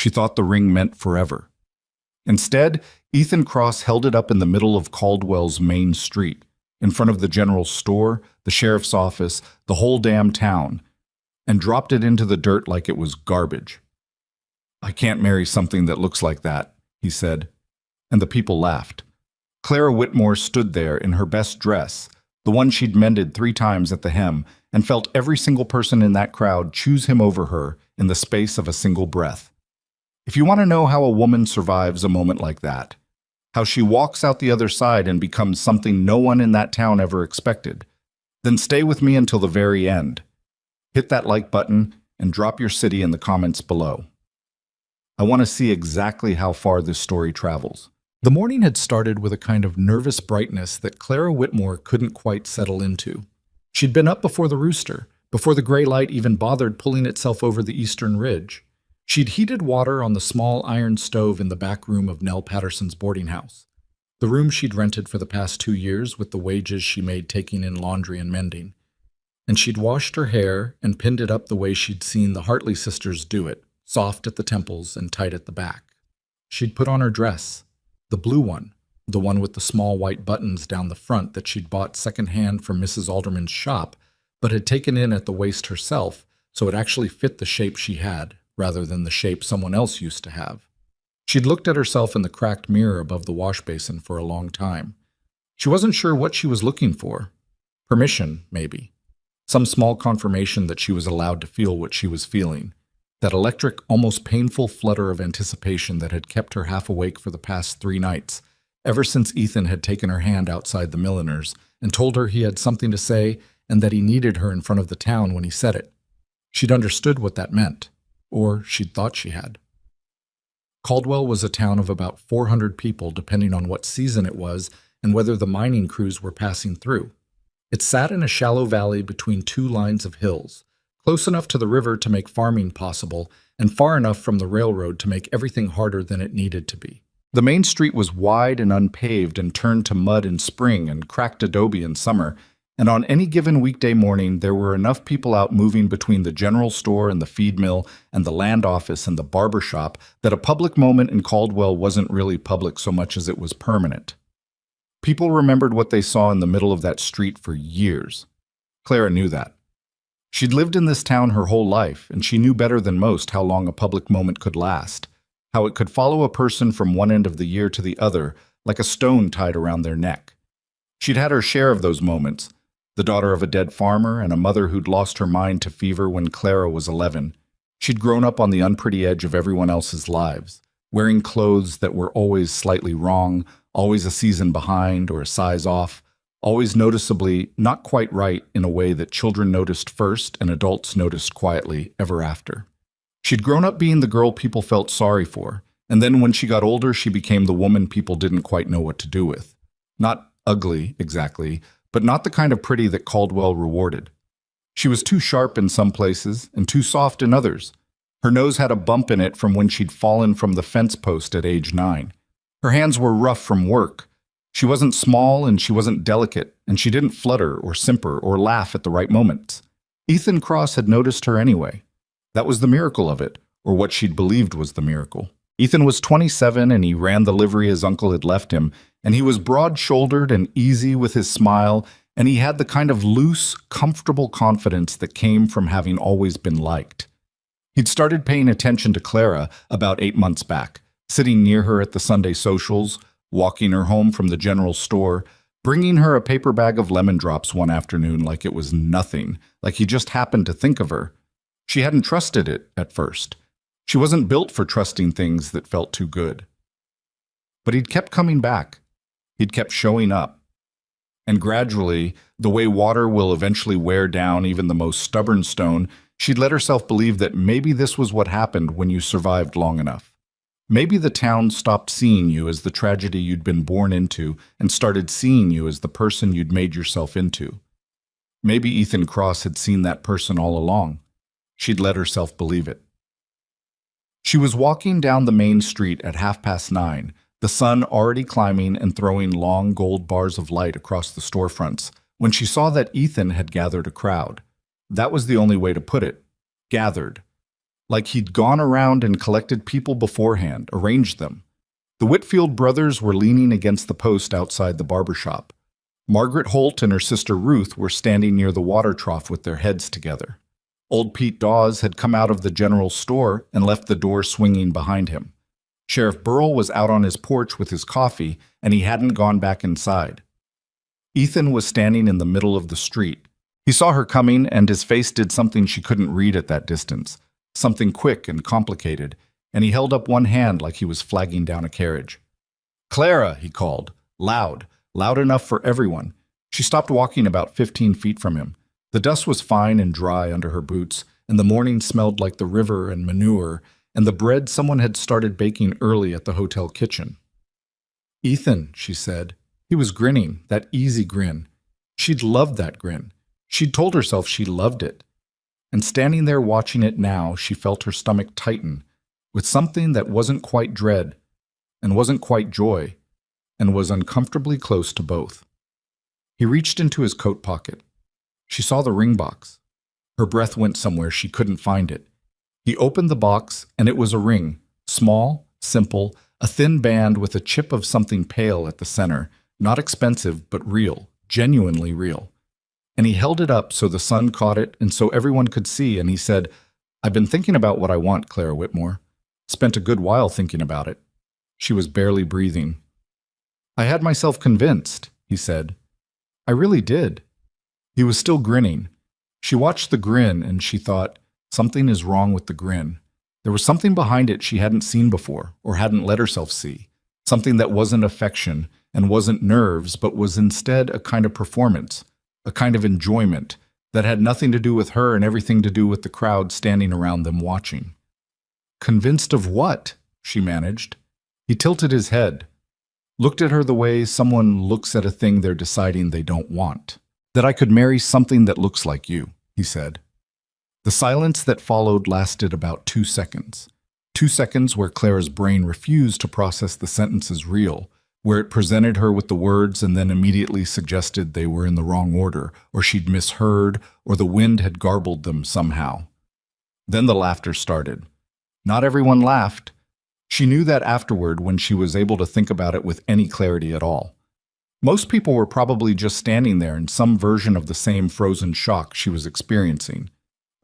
She thought the ring meant forever. Instead, Ethan Cross held it up in the middle of Caldwell's main street, in front of the general store, the sheriff's office, the whole damn town, and dropped it into the dirt like it was garbage. "I can't marry something that looks like that," he said, and the people laughed. Clara Whitmore stood there in her best dress, the one she'd mended 3 times at the hem, and felt every single person in that crowd choose him over her in the space of a single breath. If you want to know how a woman survives a moment like that, how she walks out the other side and becomes something no one in that town ever expected, then stay with me until the very end. Hit that like button and drop your city in the comments below. I want to see exactly how far this story travels. The morning had started with a kind of nervous brightness that Clara Whitmore couldn't quite settle into. She'd been up before the rooster, before the gray light even bothered pulling itself over the eastern ridge. She'd heated water on the small iron stove in the back room of Nell Patterson's boarding house, the room she'd rented for the past 2 years with the wages she made taking in laundry and mending. And she'd washed her hair and pinned it up the way she'd seen the Hartley sisters do it, soft at the temples and tight at the back. She'd put on her dress, the blue one, the one with the small white buttons down the front that she'd bought secondhand from Mrs. Alderman's shop, but had taken in at the waist herself so it actually fit the shape she had, rather than the shape someone else used to have. She'd looked at herself in the cracked mirror above the wash basin for a long time. She wasn't sure what she was looking for. Permission, maybe. Some small confirmation that she was allowed to feel what she was feeling. That electric, almost painful flutter of anticipation that had kept her half awake for the past 3 nights, ever since Ethan had taken her hand outside the milliner's and told her he had something to say and that he needed her in front of the town when he said it. She'd understood what that meant, or she'd thought she had. Caldwell was a town of about 400 people, depending on what season it was and whether the mining crews were passing through. It sat in a shallow valley between 2 lines of hills, close enough to the river to make farming possible, and far enough from the railroad to make everything harder than it needed to be. The main street was wide and unpaved and turned to mud in spring and cracked adobe in summer, and on any given weekday morning there were enough people out moving between the general store and the feed mill and the land office and the barber shop that a public moment in Caldwell wasn't really public so much as it was permanent. People remembered what they saw in the middle of that street for years. Clara knew that. She'd lived in this town her whole life, and she knew better than most how long a public moment could last, how it could follow a person from one end of the year to the other like a stone tied around their neck. She'd had her share of those moments, the daughter of a dead farmer and a mother who'd lost her mind to fever when Clara was 11. She'd grown up on the unpretty edge of everyone else's lives, wearing clothes that were always slightly wrong, always a season behind or a size off, always noticeably not quite right in a way that children noticed first and adults noticed quietly ever after. She'd grown up being the girl people felt sorry for, and then when she got older she became the woman people didn't quite know what to do with. Not ugly, exactly, but not the kind of pretty that Caldwell rewarded. She was too sharp in some places and too soft in others. Her nose had a bump in it from when she'd fallen from the fence post at age 9. Her hands were rough from work. She wasn't small and she wasn't delicate, and she didn't flutter or simper or laugh at the right moments. Ethan Cross had noticed her anyway. That was the miracle of it, or what she'd believed was the miracle. Ethan was 27 and he ran the livery his uncle had left him, and he was broad-shouldered and easy with his smile, and he had the kind of loose, comfortable confidence that came from having always been liked. He'd started paying attention to Clara about 8 months back, sitting near her at the Sunday socials, walking her home from the general store, bringing her a paper bag of lemon drops one afternoon like it was nothing, like he just happened to think of her. She hadn't trusted it at first. She wasn't built for trusting things that felt too good. But he'd kept coming back. He'd kept showing up. And gradually, the way water will eventually wear down even the most stubborn stone, she'd let herself believe that maybe this was what happened when you survived long enough. Maybe the town stopped seeing you as the tragedy you'd been born into and started seeing you as the person you'd made yourself into. Maybe Ethan Cross had seen that person all along. She'd let herself believe it. She was walking down the main street at 9:30, the sun already climbing and throwing long gold bars of light across the storefronts, when she saw that Ethan had gathered a crowd. That was the only way to put it. Gathered. like he'd gone around and collected people beforehand, arranged them. The Whitfield brothers were leaning against the post outside the barber shop. Margaret Holt and her sister Ruth were standing near the water trough with their heads together. Old Pete Dawes had come out of the general store and left the door swinging behind him. Sheriff Burrell was out on his porch with his coffee, and he hadn't gone back inside. Ethan was standing in the middle of the street. He saw her coming, and his face did something she couldn't read at that distance, something quick and complicated, and he held up one hand like he was flagging down a carriage. "Clara," he called, loud enough for everyone. She stopped walking about 15 feet from him. The dust was fine and dry under her boots, and the morning smelled like the river and manure, and the bread someone had started baking early at the hotel kitchen. "Ethan," she said. He was grinning, that easy grin. She'd loved that grin. She'd told herself she loved it. And standing there watching it now, she felt her stomach tighten with something that wasn't quite dread and wasn't quite joy and was uncomfortably close to both. He reached into his coat pocket. She saw the ring box. Her breath went somewhere she couldn't find it. He opened the box, and it was a ring, small, simple, a thin band with a chip of something pale at the center, not expensive, but real, genuinely real. And he held it up so the sun caught it and so everyone could see, and he said, "I've been thinking about what I want, Clara Whitmore. Spent a good while thinking about it." She was barely breathing. "I had myself convinced," he said. "I really did." He was still grinning. She watched the grin and she thought, something is wrong with the grin. There was something behind it she hadn't seen before or hadn't let herself see. Something that wasn't affection and wasn't nerves, but was instead a kind of performance, a kind of enjoyment that had nothing to do with her and everything to do with the crowd standing around them watching. "Convinced of what?" she managed. He tilted his head, looked at her the way someone looks at a thing they're deciding they don't want. "That I could marry something that looks like you," he said. The silence that followed lasted about 2 seconds. 2 seconds where Clara's brain refused to process the sentences real, where it presented her with the words and then immediately suggested they were in the wrong order, or she'd misheard, or the wind had garbled them somehow. Then the laughter started. Not everyone laughed. She knew that afterward when she was able to think about it with any clarity at all. Most people were probably just standing there in some version of the same frozen shock she was experiencing.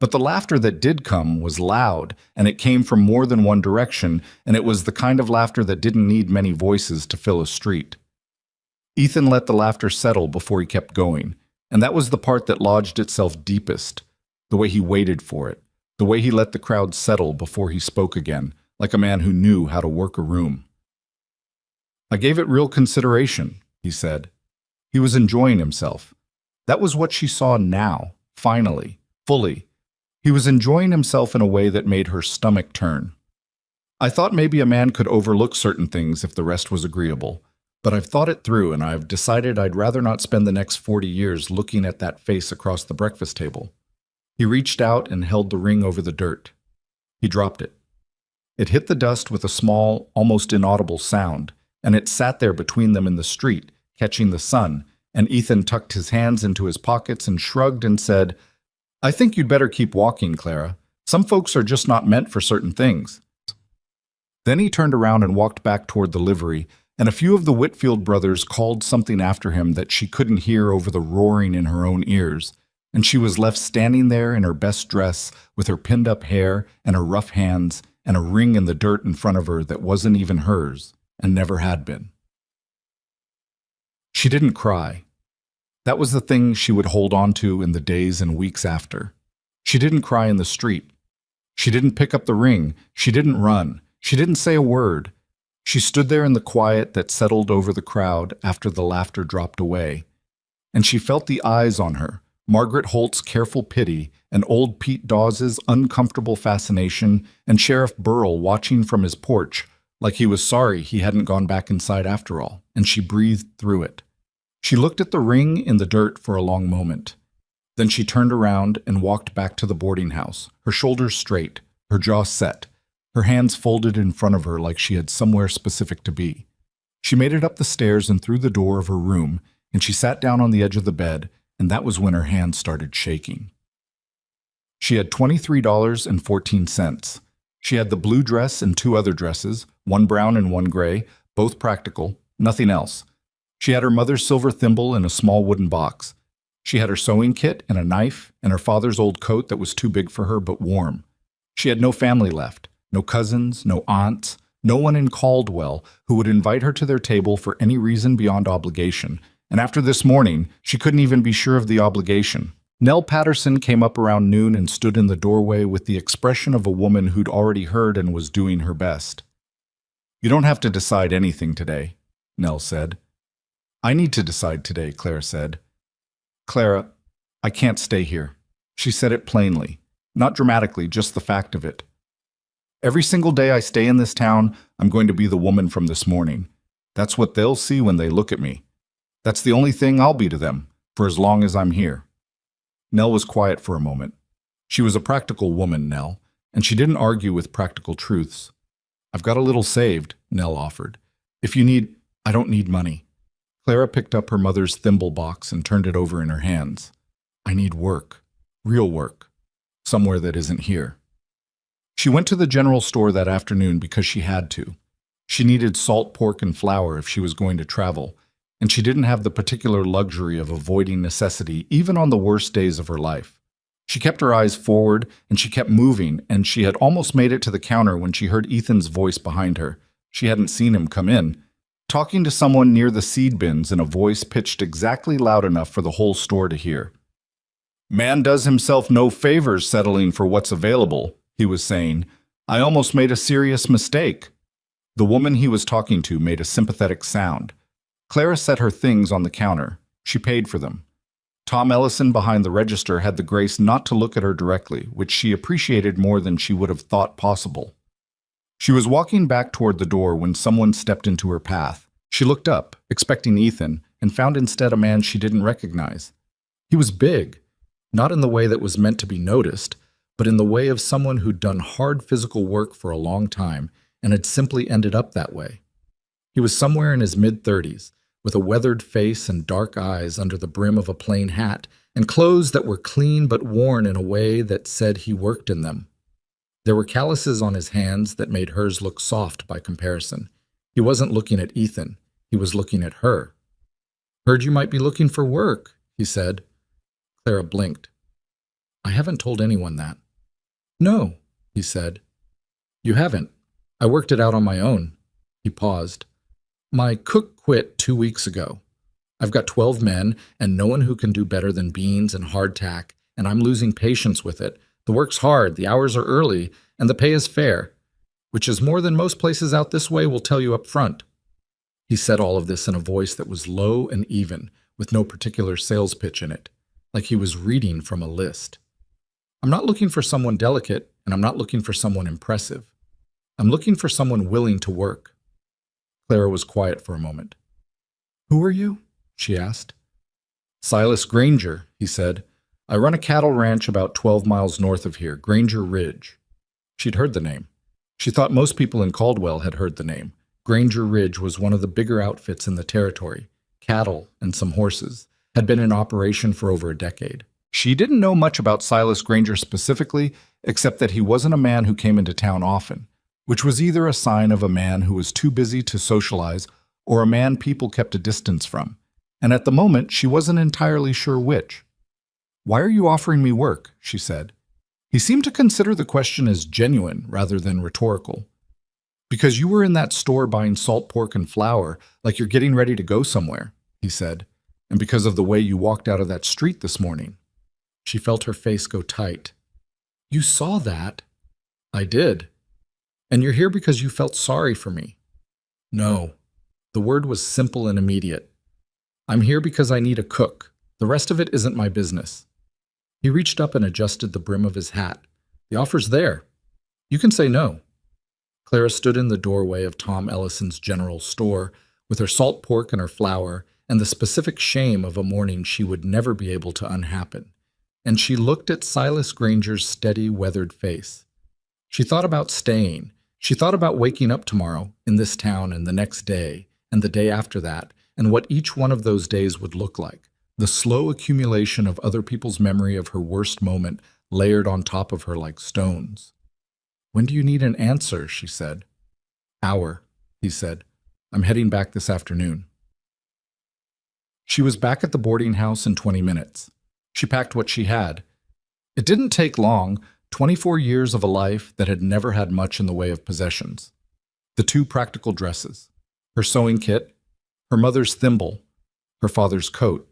But the laughter that did come was loud, and it came from more than one direction, and it was the kind of laughter that didn't need many voices to fill a street. Ethan let the laughter settle before he kept going, and that was the part that lodged itself deepest, the way he waited for it, the way he let the crowd settle before he spoke again, like a man who knew how to work a room. "I gave it real consideration," he said. He was enjoying himself. That was what she saw now, finally, fully. He was enjoying himself in a way that made her stomach turn. "I thought maybe a man could overlook certain things if the rest was agreeable, but I've thought it through and I've decided I'd rather not spend the next 40 years looking at that face across the breakfast table." He reached out and held the ring over the dirt. He dropped it. It hit the dust with a small, almost inaudible sound, and it sat there between them in the street, catching the sun, and Ethan tucked his hands into his pockets and shrugged and said, "I think you'd better keep walking, Clara. Some folks are just not meant for certain things." Then he turned around and walked back toward the livery, and a few of the Whitfield brothers called something after him that she couldn't hear over the roaring in her own ears, and she was left standing there in her best dress with her pinned-up hair and her rough hands and a ring in the dirt in front of her that wasn't even hers and never had been. She didn't cry. That was the thing she would hold on to in the days and weeks after. She didn't cry in the street. She didn't pick up the ring. She didn't run. She didn't say a word. She stood there in the quiet that settled over the crowd after the laughter dropped away. And she felt the eyes on her, Margaret Holt's careful pity, and old Pete Dawes's uncomfortable fascination, and Sheriff Burrell watching from his porch like he was sorry he hadn't gone back inside after all, and she breathed through it. She looked at the ring in the dirt for a long moment. Then she turned around and walked back to the boarding house, her shoulders straight, her jaw set, her hands folded in front of her like she had somewhere specific to be. She made it up the stairs and through the door of her room, and she sat down on the edge of the bed, and that was when her hands started shaking. She had $23.14. She had the blue dress and two other dresses, one brown and one gray, both practical, nothing else. She had her mother's silver thimble in a small wooden box. She had her sewing kit and a knife and her father's old coat that was too big for her but warm. She had no family left, no cousins, no aunts, no one in Caldwell who would invite her to their table for any reason beyond obligation. And after this morning, she couldn't even be sure of the obligation. Nell Patterson came up around noon and stood in the doorway with the expression of a woman who'd already heard and was doing her best. "You don't have to decide anything today," Nell said. "I need to decide today," Clara said. "Clara, I can't stay here." She said it plainly, not dramatically, just the fact of it. "Every single day I stay in this town, I'm going to be the woman from this morning. That's what they'll see when they look at me. That's the only thing I'll be to them, for as long as I'm here." Nell was quiet for a moment. She was a practical woman, Nell, and she didn't argue with practical truths. "I've got a little saved," Nell offered. "If you need—" "I don't need money." Clara picked up her mother's thimble box and turned it over in her hands. "I need work. Real work. Somewhere that isn't here." She went to the general store that afternoon because she had to. She needed salt pork and flour if she was going to travel, and she didn't have the particular luxury of avoiding necessity even on the worst days of her life. She kept her eyes forward, and she kept moving, and she had almost made it to the counter when she heard Ethan's voice behind her. She hadn't seen him come in, talking to someone near the seed bins in a voice pitched exactly loud enough for the whole store to hear. "Man does himself no favors settling for what's available," he was saying. "I almost made a serious mistake." The woman he was talking to made a sympathetic sound. Clara set her things on the counter. She paid for them. Tom Ellison behind the register had the grace not to look at her directly, which she appreciated more than she would have thought possible. She was walking back toward the door when someone stepped into her path. She looked up, expecting Ethan, and found instead a man she didn't recognize. He was big, not in the way that was meant to be noticed, but in the way of someone who'd done hard physical work for a long time and had simply ended up that way. He was somewhere in his mid-30s, with a weathered face and dark eyes under the brim of a plain hat, and clothes that were clean but worn in a way that said he worked in them. There were calluses on his hands that made hers look soft by comparison. He wasn't looking at Ethan. He was looking at her. "Heard you might be looking for work," he said. Clara blinked. "I haven't told anyone that." "No," he said. "You haven't. I worked it out on my own." He paused. "My cook quit 2 weeks ago. I've got 12 men and no one who can do better than beans and hardtack, and I'm losing patience with it. The work's hard, the hours are early, and the pay is fair, which is more than most places out this way will tell you up front." He said all of this in a voice that was low and even, with no particular sales pitch in it, like he was reading from a list. "I'm not looking for someone delicate, and I'm not looking for someone impressive. I'm looking for someone willing to work." Clara was quiet for a moment. "Who are you?" she asked. "Silas Granger," he said. "I run a cattle ranch about 12 miles north of here, Granger Ridge." She'd heard the name. She thought most people in Caldwell had heard the name. Granger Ridge was one of the bigger outfits in the territory. Cattle and some horses had been in operation for over a decade. She didn't know much about Silas Granger specifically, except that he wasn't a man who came into town often, which was either a sign of a man who was too busy to socialize or a man people kept a distance from. And at the moment, she wasn't entirely sure which. "Why are you offering me work?" she said. He seemed to consider the question as genuine rather than rhetorical. "Because you were in that store buying salt pork and flour like you're getting ready to go somewhere," he said, "and because of the way you walked out of that street this morning." She felt her face go tight. "You saw that?" "I did." "And you're here because you felt sorry for me?" "No." The word was simple and immediate. "I'm here because I need a cook. The rest of it isn't my business." He reached up and adjusted the brim of his hat. "The offer's there. You can say no." Clara stood in the doorway of Tom Ellison's general store with her salt pork and her flour and the specific shame of a morning she would never be able to unhappen. And she looked at Silas Granger's steady, weathered face. She thought about staying. She thought about waking up tomorrow in this town and the next day and the day after that, and what each one of those days would look like. The slow accumulation of other people's memory of her worst moment, layered on top of her like stones. "When do you need an answer?" she said. "Hour," he said. "I'm heading back this afternoon." She was back at the boarding house in 20 minutes. She packed what she had. It didn't take long, 24 years of a life that had never had much in the way of possessions. The 2 practical dresses, her sewing kit, her mother's thimble, her father's coat,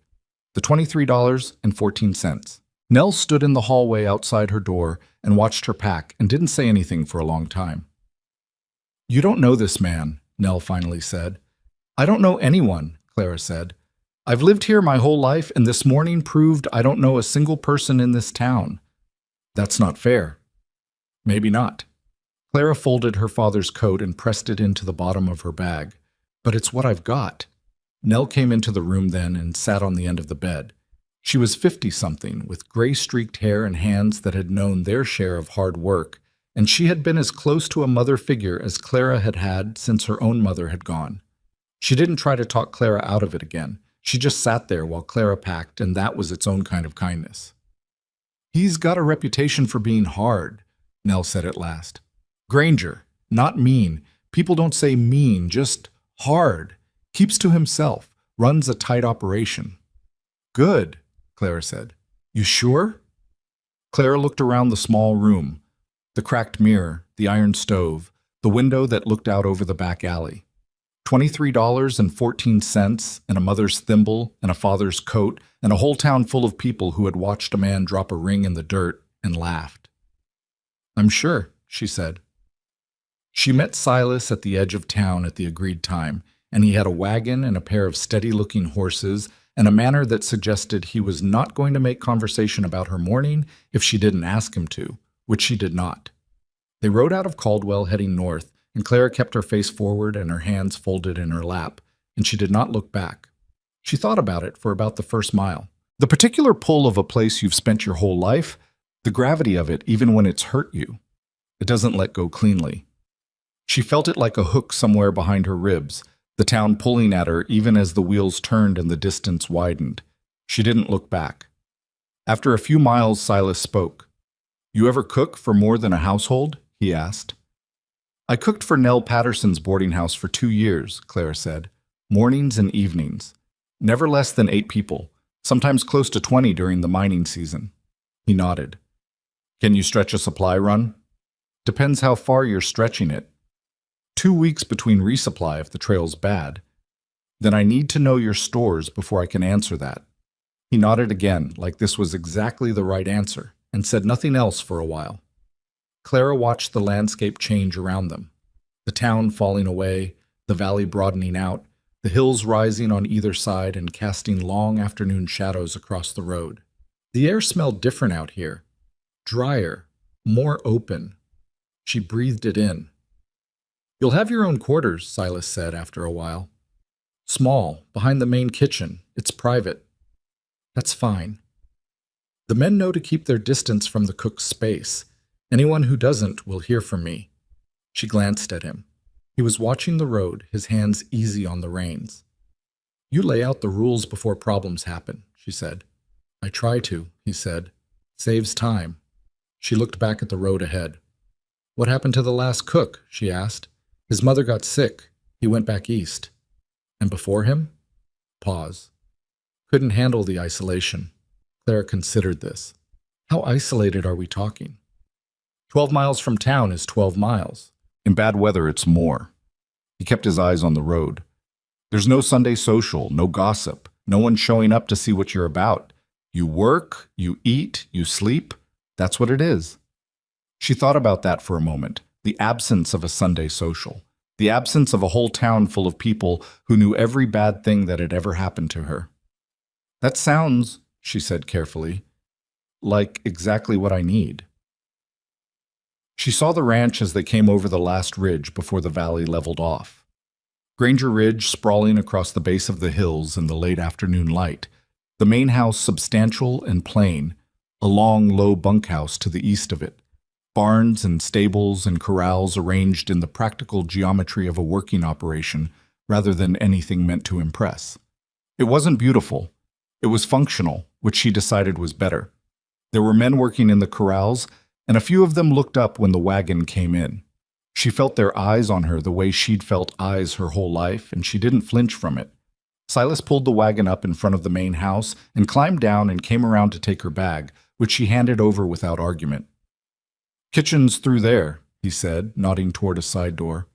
the $23.14. Nell stood in the hallway outside her door and watched her pack and didn't say anything for a long time. "You don't know this man," Nell finally said. "I don't know anyone," Clara said. "I've lived here my whole life, and this morning proved I don't know a single person in this town." "That's not fair." "Maybe not." Clara folded her father's coat and pressed it into the bottom of her bag. "But it's what I've got." Nell came into the room then and sat on the end of the bed. She was 50-something, with gray-streaked hair and hands that had known their share of hard work, and she had been as close to a mother figure as Clara had had since her own mother had gone. She didn't try to talk Clara out of it again. She just sat there while Clara packed, and that was its own kind of kindness. "He's got a reputation for being hard," Nell said at last. "Granger, not mean. People don't say mean, just hard. Keeps to himself, runs a tight operation." "Good," Clara said. "You sure?" Clara looked around the small room, the cracked mirror, the iron stove, the window that looked out over the back alley. $23.14 and a mother's thimble and a father's coat and a whole town full of people who had watched a man drop a ring in the dirt and laughed. "I'm sure," she said. She met Silas at the edge of town at the agreed time, and he had a wagon and a pair of steady-looking horses and a manner that suggested he was not going to make conversation about her morning if she didn't ask him to, which she did not. They rode out of Caldwell heading north, and Clara kept her face forward and her hands folded in her lap, and she did not look back. She thought about it for about the first mile. The particular pull of a place you've spent your whole life, the gravity of it even when it's hurt you. It doesn't let go cleanly. She felt it like a hook somewhere behind her ribs, the town pulling at her even as the wheels turned and the distance widened. She didn't look back. After a few miles, Silas spoke. "You ever cook for more than a household?" he asked. "I cooked for Nell Patterson's boarding house for 2 years," Clara said. "Mornings and evenings. Never less than 8 people, sometimes close to 20 during the mining season." He nodded. "Can you stretch a supply run?" "Depends how far you're stretching it. 2 weeks between resupply if the trail's bad. Then I need to know your stores before I can answer that." He nodded again, like this was exactly the right answer, and said nothing else for a while. Clara watched the landscape change around them. The town falling away, the valley broadening out, the hills rising on either side and casting long afternoon shadows across the road. The air smelled different out here. Drier, more open. She breathed it in. "You'll have your own quarters," Silas said after a while. "Small, behind the main kitchen. It's private." "That's fine." "The men know to keep their distance from the cook's space. Anyone who doesn't will hear from me." She glanced at him. He was watching the road, his hands easy on the reins. "You lay out the rules before problems happen," she said. "I try to," he said. "Saves time." She looked back at the road ahead. "What happened to the last cook?" she asked. "His mother got sick. He went back east." "And before him?" Pause. Couldn't handle the isolation. Clara considered this. How isolated are we talking? 12 miles from town is 12 miles. In bad weather, it's more. He kept his eyes on the road. There's no Sunday social, no gossip, no one showing up to see what you're about. You work, you eat, you sleep. That's what it is. She thought about that for a moment. The absence of a Sunday social, the absence of a whole town full of people who knew every bad thing that had ever happened to her. "That sounds," she said carefully, "like exactly what I need." She saw the ranch as they came over the last ridge before the valley leveled off. Granger Ridge sprawling across the base of the hills in the late afternoon light, the main house substantial and plain, a long, low bunkhouse to the east of it, barns and stables and corrals arranged in the practical geometry of a working operation rather than anything meant to impress. It wasn't beautiful. It was functional, which she decided was better. There were men working in the corrals, and a few of them looked up when the wagon came in. She felt their eyes on her the way she'd felt eyes her whole life, and she didn't flinch from it. Silas pulled the wagon up in front of the main house and climbed down and came around to take her bag, which she handed over without argument. "Kitchen's through there," he said, nodding toward a side door.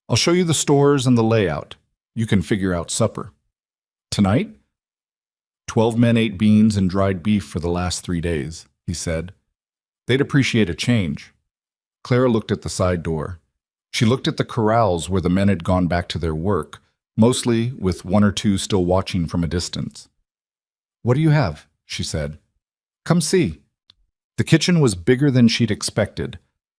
"I'll show you the stores and the layout. You can figure out supper." "Tonight?" 12 men ate beans and dried beef for the last 3 days, he said. "They'd appreciate a change." Clara looked at the side door. She looked at the corrals where the men had gone back to their work, mostly with one or two still watching from a distance. "What do you have?" she said. "Come see." The kitchen was bigger than she'd expected.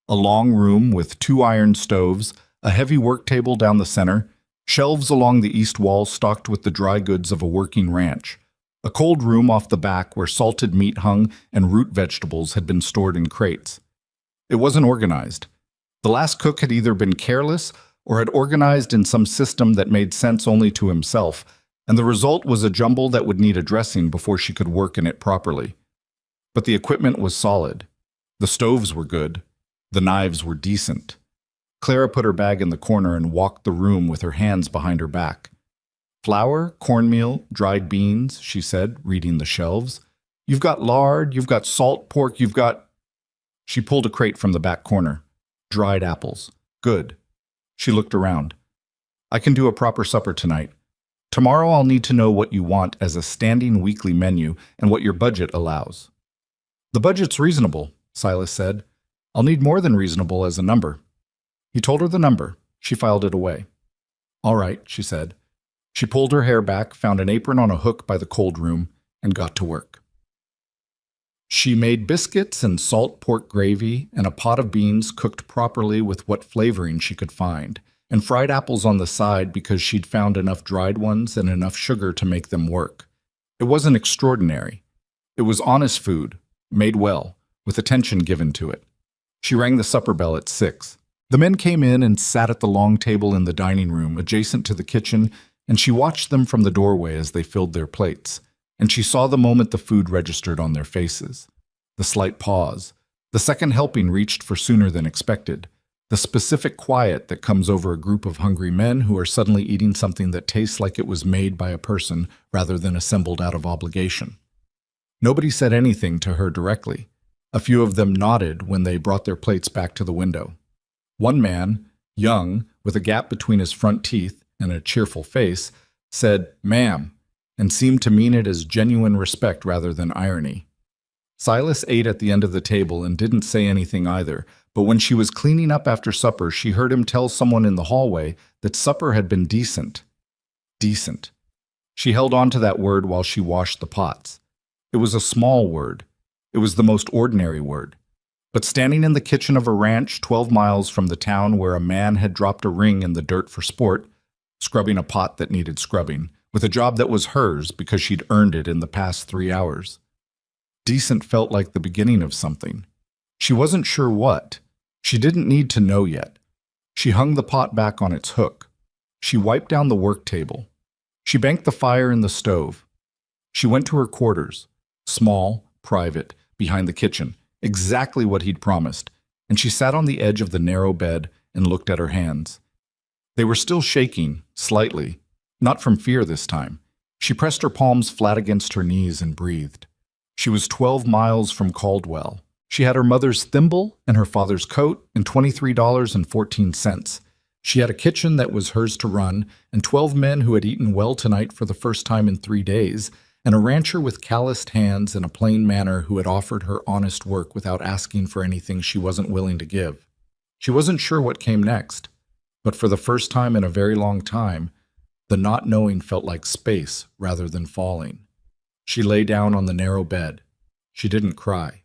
A long room with 2 iron stoves, a heavy work table down the center, shelves along the east wall stocked with the dry goods of a working ranch, a cold room off the back where salted meat hung and root vegetables had been stored in crates. It wasn't organized. The last cook had either been careless or had organized in some system that made sense only to himself, and the result was a jumble that would need addressing before she could work in it properly. But the equipment was solid. The stoves were good. The knives were decent. Clara put her bag in the corner and walked the room with her hands behind her back. "Flour, cornmeal, dried beans," she said, reading the shelves. "You've got lard, you've got salt pork, you've got—" She pulled a crate from the back corner. "Dried apples. Good." She looked around. "I can do a proper supper tonight. Tomorrow I'll need to know what you want as a standing weekly menu and what your budget allows." "The budget's reasonable," Silas said. "I'll need more than reasonable as a number." He told her the number. She filed it away. "All right," she said. She pulled her hair back, found an apron on a hook by the cold room, and got to work. She made biscuits and salt pork gravy and a pot of beans cooked properly with what flavoring she could find, and fried apples on the side because she'd found enough dried ones and enough sugar to make them work. It wasn't extraordinary. It was honest food, made well, with attention given to it. She rang the supper bell at 6. The men came in and sat at the long table in the dining room adjacent to the kitchen, and she watched them from the doorway as they filled their plates, and she saw the moment the food registered on their faces. The slight pause, the second helping reached for sooner than expected, the specific quiet that comes over a group of hungry men who are suddenly eating something that tastes like it was made by a person rather than assembled out of obligation. Nobody said anything to her directly. A few of them nodded when they brought their plates back to the window. One man, young, with a gap between his front teeth and a cheerful face, said, "Ma'am," and seemed to mean it as genuine respect rather than irony. Silas ate at the end of the table and didn't say anything either, but when she was cleaning up after supper, she heard him tell someone in the hallway that supper had been decent. Decent. She held on to that word while she washed the pots. It was a small word. It was the most ordinary word. But standing in the kitchen of a ranch 12 miles from the town where a man had dropped a ring in the dirt for sport, scrubbing a pot that needed scrubbing, with a job that was hers because she'd earned it in the past 3 hours. Decent felt like the beginning of something. She wasn't sure what. She didn't need to know yet. She hung the pot back on its hook. She wiped down the work table. She banked the fire in the stove. She went to her quarters, small, private, behind the kitchen, exactly what he'd promised, and she sat on the edge of the narrow bed and looked at her hands. They were still shaking, slightly, not from fear this time. She pressed her palms flat against her knees and breathed. She was 12 miles from Caldwell. She had her mother's thimble and her father's coat and $23.14. She had a kitchen that was hers to run, and 12 men who had eaten well tonight for the first time in 3 days, and a rancher with calloused hands and a plain manner who had offered her honest work without asking for anything she wasn't willing to give. She wasn't sure what came next, but for the first time in a very long time, the not knowing felt like space rather than falling. She lay down on the narrow bed. She didn't cry.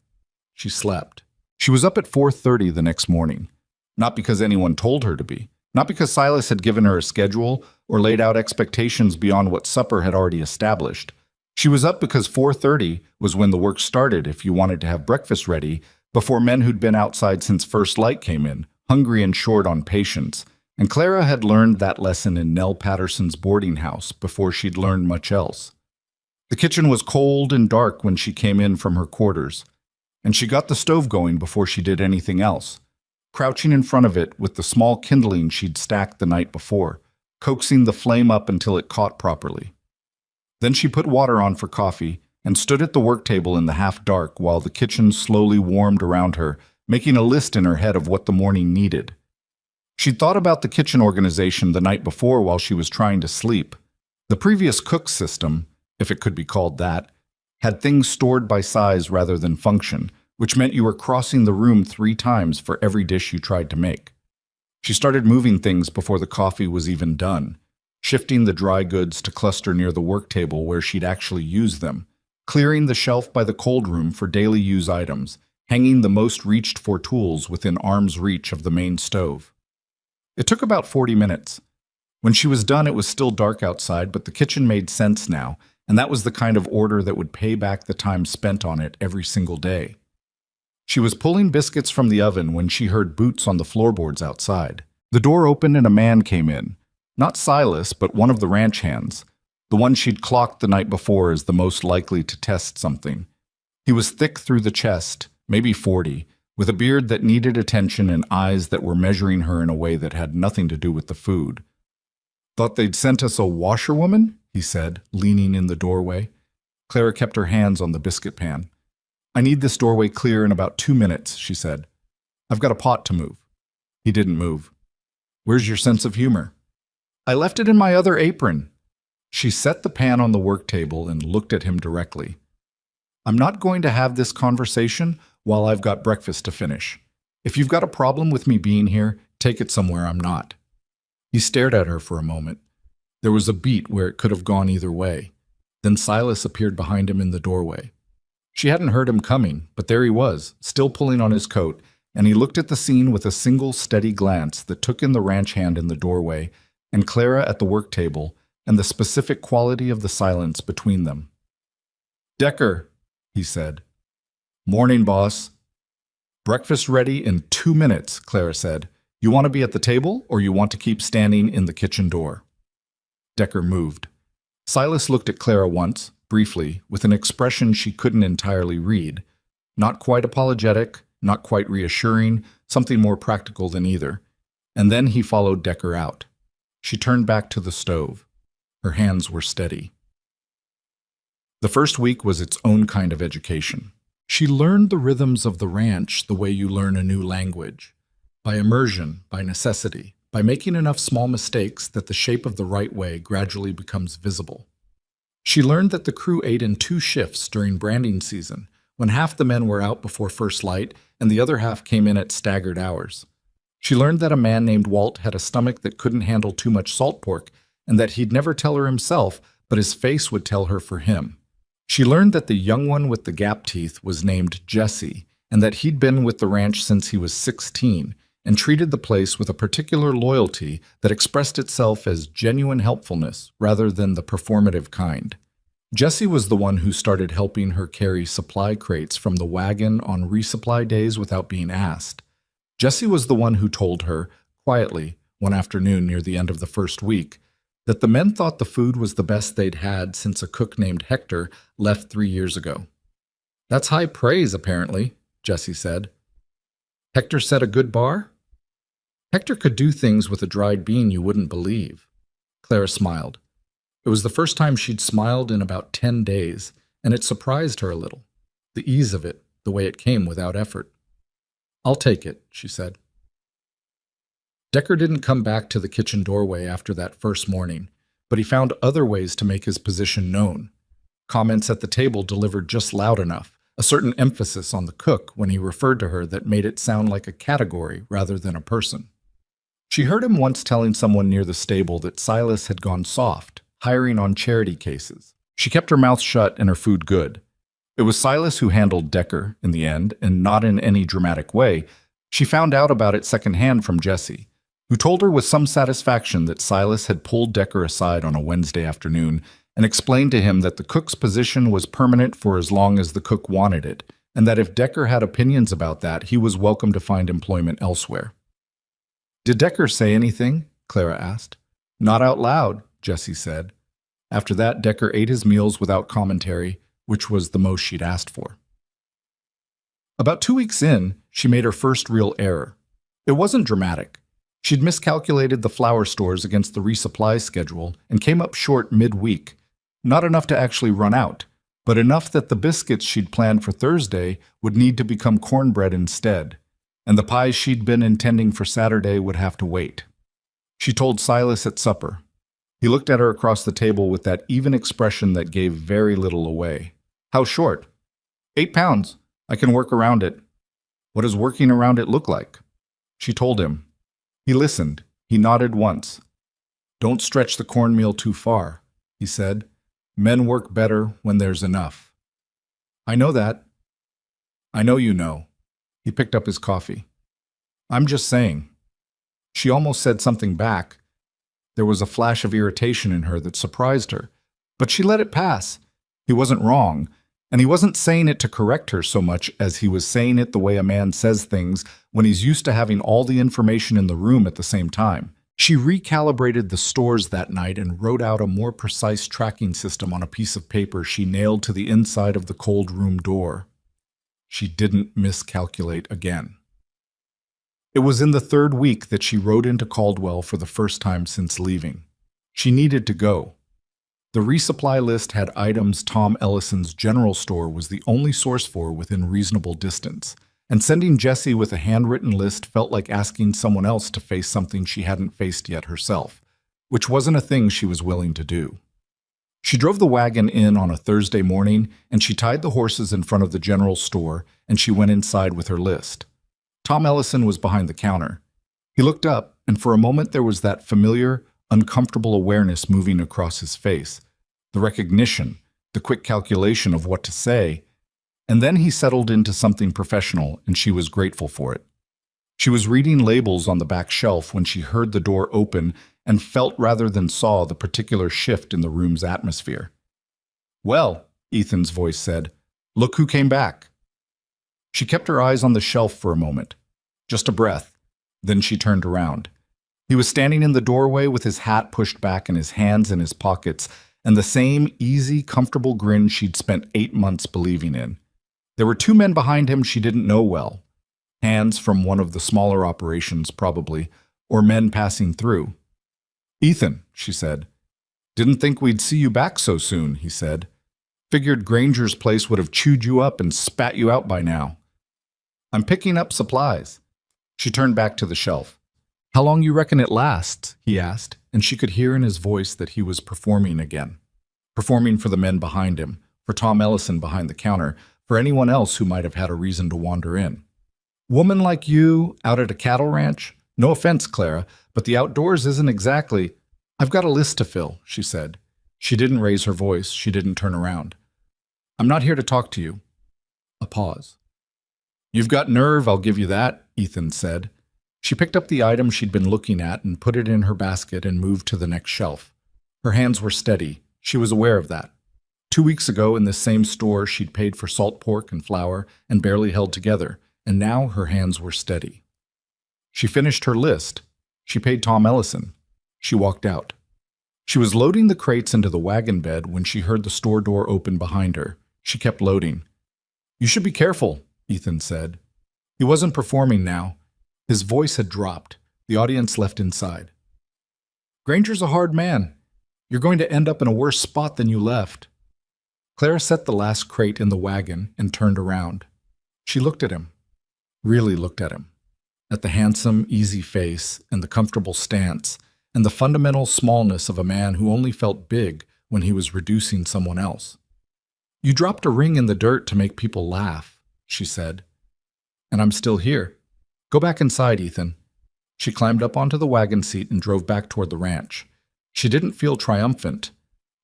She slept. She was up at 4:30 the next morning, not because anyone told her to be, not because Silas had given her a schedule or laid out expectations beyond what supper had already established. She was up because 4:30 was when the work started if you wanted to have breakfast ready before men who'd been outside since first light came in, hungry and short on patience. And Clara had learned that lesson in Nell Patterson's boarding house before she'd learned much else. The kitchen was cold and dark when she came in from her quarters. and she got the stove going before she did anything else, crouching in front of it with the small kindling she'd stacked the night before, coaxing the flame up until it caught properly. Then she put water on for coffee and stood at the work table in the half-dark while the kitchen slowly warmed around her, making a list in her head of what the morning needed. She'd thought about the kitchen organization the night before while she was trying to sleep. The previous cook system, if it could be called that, had things stored by size rather than function, which meant you were crossing the room 3 times for every dish you tried to make. She started moving things before the coffee was even done, shifting the dry goods to cluster near the work table where she'd actually use them, clearing the shelf by the cold room for daily use items, hanging the most reached-for tools within arm's reach of the main stove. It took about 40 minutes. When she was done, it was still dark outside, but the kitchen made sense now, and that was the kind of order that would pay back the time spent on it every single day. She was pulling biscuits from the oven when she heard boots on the floorboards outside. The door opened and a man came in. Not Silas, but one of the ranch hands, the one she'd clocked the night before as the most likely to test something. He was thick through the chest, maybe 40, with a beard that needed attention and eyes that were measuring her in a way that had nothing to do with the food. "Thought they'd sent us a washerwoman?" he said, leaning in the doorway. Clara kept her hands on the biscuit pan. "I need this doorway clear in about 2 minutes," she said. "I've got a pot to move." He didn't move. "Where's your sense of humor?" "I left it in my other apron." She set the pan on the work table and looked at him directly. "I'm not going to have this conversation while I've got breakfast to finish. If you've got a problem with me being here, take it somewhere I'm not." He stared at her for a moment. There was a beat where it could have gone either way. Then Silas appeared behind him in the doorway. She hadn't heard him coming, but there he was, still pulling on his coat, and he looked at the scene with a single steady glance that took in the ranch hand in the doorway and Clara at the work table and the specific quality of the silence between them. "Decker," he said. "Morning, boss." "Breakfast ready in 2 minutes," Clara said. "You want to be at the table, or you want to keep standing in the kitchen door?" Decker moved. Silas looked at Clara once, briefly, with an expression she couldn't entirely read. Not quite apologetic, not quite reassuring, something more practical than either. And then he followed Decker out. She turned back to the stove. Her hands were steady. The first week was its own kind of education. She learned the rhythms of the ranch the way you learn a new language. By immersion, by necessity, by making enough small mistakes that the shape of the right way gradually becomes visible. She learned that the crew ate in 2 shifts during branding season, when half the men were out before first light and the other half came in at staggered hours. She learned that a man named Walt had a stomach that couldn't handle too much salt pork and that he'd never tell her himself, but his face would tell her for him. She learned that the young one with the gap teeth was named Jesse and that he'd been with the ranch since he was 16 and treated the place with a particular loyalty that expressed itself as genuine helpfulness rather than the performative kind. Jesse was the one who started helping her carry supply crates from the wagon on resupply days without being asked. Jesse was the one who told her, quietly, one afternoon near the end of the first week, that the men thought the food was the best they'd had since a cook named Hector left 3 years ago. "That's high praise, apparently," Jesse said. "Hector set a good bar?" "Hector could do things with a dried bean you wouldn't believe." Clara smiled. It was the first time she'd smiled in about 10 days, and it surprised her a little. The ease of it, the way it came without effort. "I'll take it," she said. Decker didn't come back to the kitchen doorway after that first morning, but he found other ways to make his position known. Comments at the table delivered just loud enough, a certain emphasis on the cook when he referred to her that made it sound like a category rather than a person. She heard him once telling someone near the stable that Silas had gone soft, hiring on charity cases. She kept her mouth shut and her food good. It was Silas who handled Decker in the end, and not in any dramatic way. She found out about it secondhand from Jesse, who told her with some satisfaction that Silas had pulled Decker aside on a Wednesday afternoon and explained to him that the cook's position was permanent for as long as the cook wanted it, and that if Decker had opinions about that, he was welcome to find employment elsewhere. "Did Decker say anything?" Clara asked. "Not out loud," Jesse said. After that, Decker ate his meals without commentary, which was the most she'd asked for. About 2 weeks in, she made her first real error. It wasn't dramatic. She'd miscalculated the flour stores against the resupply schedule and came up short midweek. Not enough to actually run out, but enough that the biscuits she'd planned for Thursday would need to become cornbread instead, and the pies she'd been intending for Saturday would have to wait. She told Silas at supper. He looked at her across the table with that even expression that gave very little away. How short? 8 pounds. I can work around it. What does working around it look like? She told him. He listened. He nodded once. Don't stretch the cornmeal too far, he said. Men work better when there's enough. I know that. I know you know. He picked up his coffee. I'm just saying. She almost said something back. There was a flash of irritation in her that surprised her, but she let it pass. He wasn't wrong, and he wasn't saying it to correct her so much as he was saying it the way a man says things when he's used to having all the information in the room at the same time. She recalibrated the stores that night and wrote out a more precise tracking system on a piece of paper she nailed to the inside of the cold room door. She didn't miscalculate again. It was in the 3rd week that she rode into Caldwell for the first time since leaving. She needed to go. The resupply list had items Tom Ellison's general store was the only source for within reasonable distance, and sending Jessie with a handwritten list felt like asking someone else to face something she hadn't faced yet herself, which wasn't a thing she was willing to do. She drove the wagon in on a Thursday morning, and she tied the horses in front of the general store, and she went inside with her list. Tom Ellison was behind the counter. He looked up, and for a moment there was that familiar, uncomfortable awareness moving across his face, the recognition, the quick calculation of what to say, and then he settled into something professional, and she was grateful for it. She was reading labels on the back shelf when she heard the door open and felt rather than saw the particular shift in the room's atmosphere. Well, Ethan's voice said, look who came back. She kept her eyes on the shelf for a moment, just a breath. Then she turned around. He was standing in the doorway with his hat pushed back and his hands in his pockets, and the same easy, comfortable grin she'd spent 8 months believing in. There were 2 men behind him she didn't know well. Hands from one of the smaller operations, probably, or men passing through. Ethan, she said. Didn't think we'd see you back so soon, he said. Figured Granger's place would have chewed you up and spat you out by now. I'm picking up supplies. She turned back to the shelf. How long you reckon it lasts? He asked, and she could hear in his voice that he was performing again. Performing for the men behind him, for Tom Ellison behind the counter, for anyone else who might have had a reason to wander in. Woman like you, out at a cattle ranch? No offense, Clara, but the outdoors isn't exactly... I've got a list to fill, she said. She didn't raise her voice. She didn't turn around. I'm not here to talk to you. A pause. You've got nerve, I'll give you that, Ethan said. She picked up the item she'd been looking at and put it in her basket and moved to the next shelf. Her hands were steady. She was aware of that. 2 weeks ago in this same store, she'd paid for salt pork and flour and barely held together, and now her hands were steady. She finished her list. She paid Tom Ellison. She walked out. She was loading the crates into the wagon bed when she heard the store door open behind her. She kept loading. You should be careful, Ethan said. He wasn't performing now. His voice had dropped. The audience left inside. Granger's a hard man. You're going to end up in a worse spot than you left. Clara set the last crate in the wagon and turned around. She looked at him. Really looked at him. At the handsome, easy face and the comfortable stance and the fundamental smallness of a man who only felt big when he was reducing someone else. You dropped a ring in the dirt to make people laugh, she said. And I'm still here. Go back inside, Ethan. She climbed up onto the wagon seat and drove back toward the ranch. She didn't feel triumphant.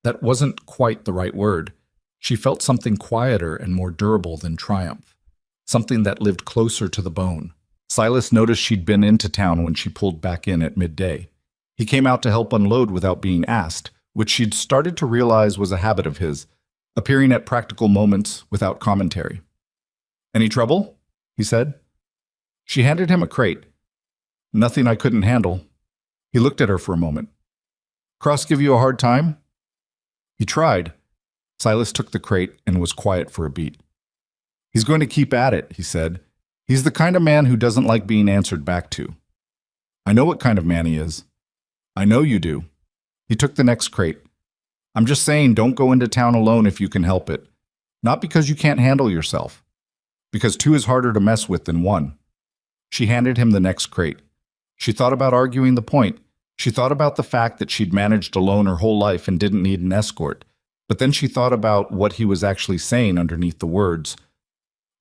That wasn't quite the right word. She felt something quieter and more durable than triumph. Something that lived closer to the bone. Silas noticed she'd been into town when she pulled back in at midday. He came out to help unload without being asked, which she'd started to realize was a habit of his, appearing at practical moments without commentary. Any trouble? He said. She handed him a crate. Nothing I couldn't handle. He looked at her for a moment. Cross give you a hard time? He tried. Silas took the crate and was quiet for a beat. He's going to keep at it, he said. He's the kind of man who doesn't like being answered back to. I know what kind of man he is. I know you do. He took the next crate. I'm just saying, don't go into town alone if you can help it. Not because you can't handle yourself. Because two is harder to mess with than one. She handed him the next crate. She thought about arguing the point. She thought about the fact that she'd managed alone her whole life and didn't need an escort. But then she thought about what he was actually saying underneath the words,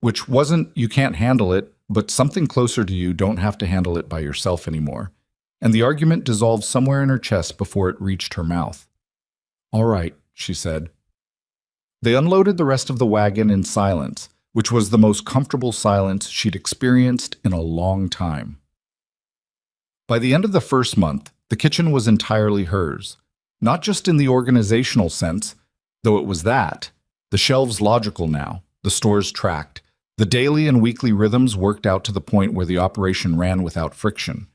which wasn't you can't handle it, but something closer to you don't have to handle it by yourself anymore. And the argument dissolved somewhere in her chest before it reached her mouth. All right, she said. They unloaded the rest of the wagon in silence, which was the most comfortable silence she'd experienced in a long time. By the end of the first month, the kitchen was entirely hers, not just in the organizational sense, though it was that. The shelves logical now, the stores tracked, the daily and weekly rhythms worked out to the point where the operation ran without friction.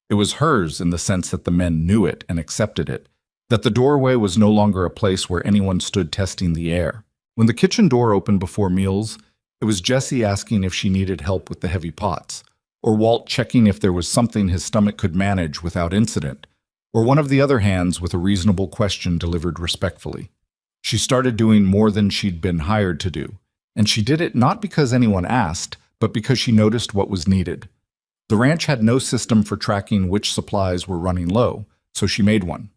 It was hers in the sense that the men knew it and accepted it, that the doorway was no longer a place where anyone stood testing the air. When the kitchen door opened before meals, it was Jesse asking if she needed help with the heavy pots, or Walt checking if there was something his stomach could manage without incident, or one of the other hands with a reasonable question delivered respectfully. She started doing more than she'd been hired to do, and she did it not because anyone asked, but because she noticed what was needed. The ranch had no system for tracking which supplies were running low, so she made one.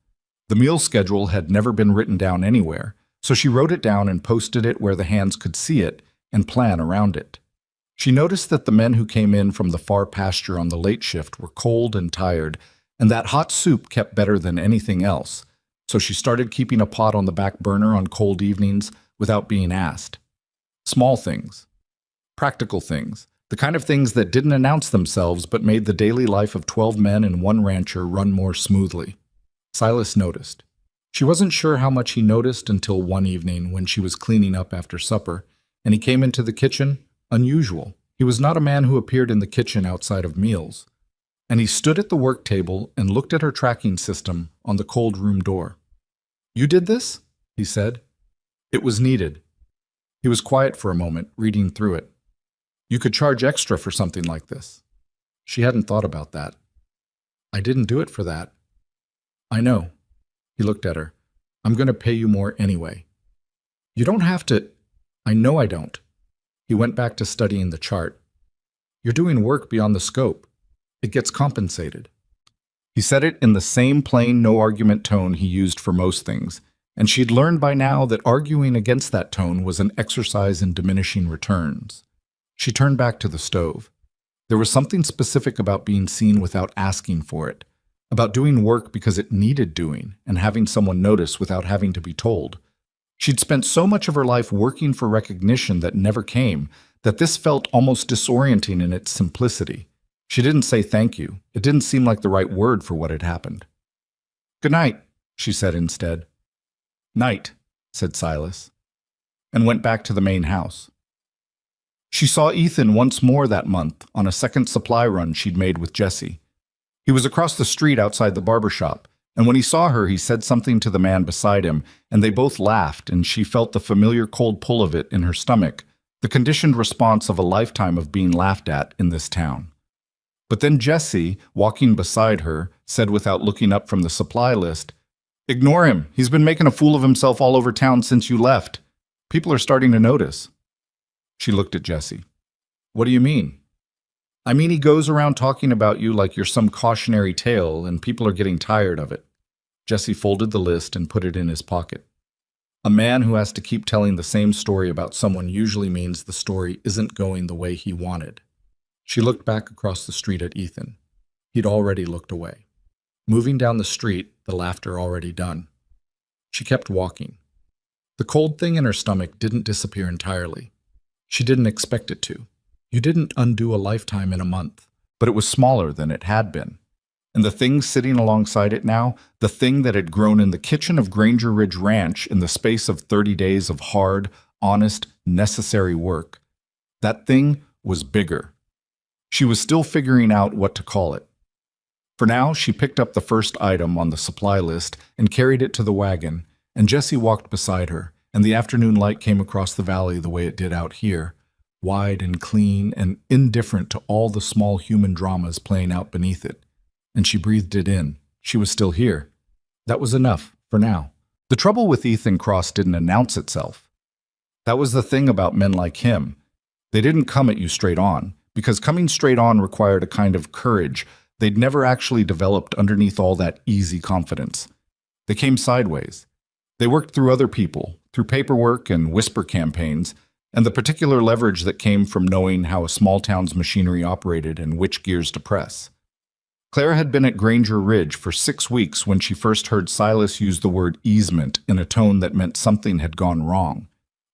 The meal schedule had never been written down anywhere, so she wrote it down and posted it where the hands could see it and plan around it. She noticed that the men who came in from the far pasture on the late shift were cold and tired, and that hot soup kept better than anything else, so she started keeping a pot on the back burner on cold evenings without being asked. Small things. Practical things. The kind of things that didn't announce themselves but made the daily life of 12 men and one rancher run more smoothly. Silas noticed. She wasn't sure how much he noticed until one evening when she was cleaning up after supper, and he came into the kitchen, unusual. He was not a man who appeared in the kitchen outside of meals. And he stood at the work table and looked at her tracking system on the cold room door. You did this? He said. It was needed. He was quiet for a moment, reading through it. You could charge extra for something like this. She hadn't thought about that. I didn't do it for that. I know. He looked at her. I'm going to pay you more anyway. You don't have to. I know I don't. He went back to studying the chart. You're doing work beyond the scope. It gets compensated. He said it in the same plain, no-argument tone he used for most things, and she'd learned by now that arguing against that tone was an exercise in diminishing returns. She turned back to the stove. There was something specific about being seen without asking for it, about doing work because it needed doing and having someone notice without having to be told. She'd spent so much of her life working for recognition that never came, that this felt almost disorienting in its simplicity. She didn't say thank you. It didn't seem like the right word for what had happened. Good night, she said instead. Night, said Silas, and went back to the main house. She saw Ethan once more that month on a second supply run she'd made with Jesse. He was across the street outside the barber shop, and when he saw her, he said something to the man beside him, and they both laughed, and she felt the familiar cold pull of it in her stomach, the conditioned response of a lifetime of being laughed at in this town. But then Jesse, walking beside her, said without looking up from the supply list, Ignore him. He's been making a fool of himself all over town since you left. People are starting to notice. She looked at Jesse. What do you mean? I mean he goes around talking about you like you're some cautionary tale and people are getting tired of it. Jesse folded the list and put it in his pocket. A man who has to keep telling the same story about someone usually means the story isn't going the way he wanted. She looked back across the street at Ethan. He'd already looked away. Moving down the street, the laughter already done. She kept walking. The cold thing in her stomach didn't disappear entirely. She didn't expect it to. You didn't undo a lifetime in a month, but it was smaller than it had been. And the thing sitting alongside it now, the thing that had grown in the kitchen of Granger Ridge Ranch in the space of 30 days of hard, honest, necessary work, that thing was bigger. She was still figuring out what to call it. For now, she picked up the first item on the supply list and carried it to the wagon, and Jesse walked beside her, and the afternoon light came across the valley the way it did out here, wide and clean and indifferent to all the small human dramas playing out beneath it. And she breathed it in. She was still here. That was enough, for now. The trouble with Ethan Cross didn't announce itself. That was the thing about men like him. They didn't come at you straight on, because coming straight on required a kind of courage they'd never actually developed underneath all that easy confidence. They came sideways. They worked through other people, through paperwork and whisper campaigns, and the particular leverage that came from knowing how a small town's machinery operated and which gears to press. Clara had been at Granger Ridge for 6 weeks when she first heard Silas use the word easement in a tone that meant something had gone wrong.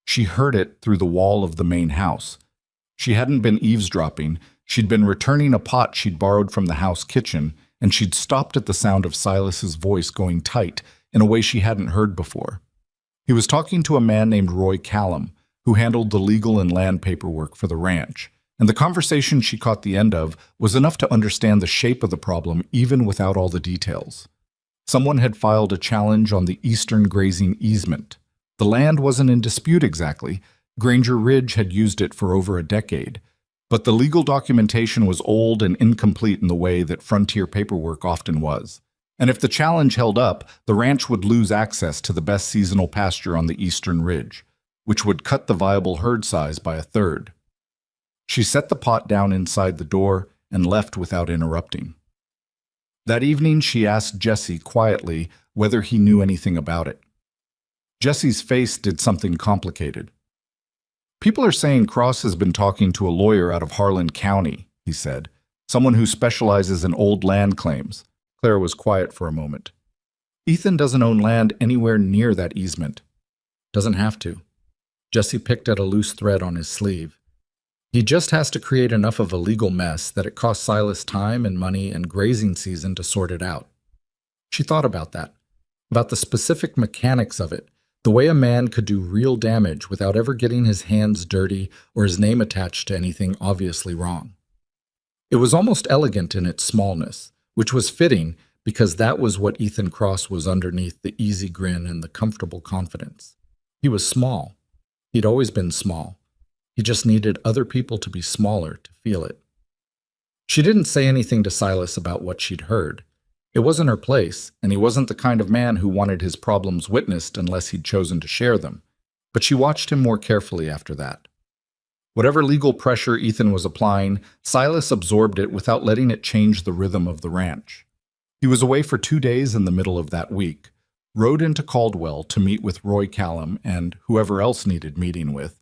She heard it through the wall of the main house. She hadn't been eavesdropping. She'd been returning a pot she'd borrowed from the house kitchen, and she'd stopped at the sound of Silas's voice going tight in a way she hadn't heard before. He was talking to a man named Roy Callum, who handled the legal and land paperwork for the ranch, and the conversation she caught the end of was enough to understand the shape of the problem even without all the details. Someone had filed a challenge on the eastern grazing easement. The land wasn't in dispute exactly. Granger Ridge had used it for over a decade, but the legal documentation was old and incomplete in the way that frontier paperwork often was. And if the challenge held up, the ranch would lose access to the best seasonal pasture on the eastern ridge, which would cut the viable herd size by a third. She set the pot down inside the door and left without interrupting. That evening, she asked Jesse quietly whether he knew anything about it. Jesse's face did something complicated. "People are saying Cross has been talking to a lawyer out of Harlan County," he said, "someone who specializes in old land claims." Clara was quiet for a moment. "Ethan doesn't own land anywhere near that easement." "Doesn't have to." Jesse picked at a loose thread on his sleeve. "He just has to create enough of a legal mess that it costs Silas time and money and grazing season to sort it out." She thought about that, about the specific mechanics of it, the way a man could do real damage without ever getting his hands dirty or his name attached to anything obviously wrong. It was almost elegant in its smallness, which was fitting because that was what Ethan Cross was underneath the easy grin and the comfortable confidence. He was small. He'd always been small. He just needed other people to be smaller to feel it. She didn't say anything to Silas about what she'd heard. It wasn't her place, and he wasn't the kind of man who wanted his problems witnessed unless he'd chosen to share them. But she watched him more carefully after that. Whatever legal pressure Ethan was applying, Silas absorbed it without letting it change the rhythm of the ranch. He was away for 2 days in the middle of that week, rode into Caldwell to meet with Roy Callum and whoever else needed meeting with,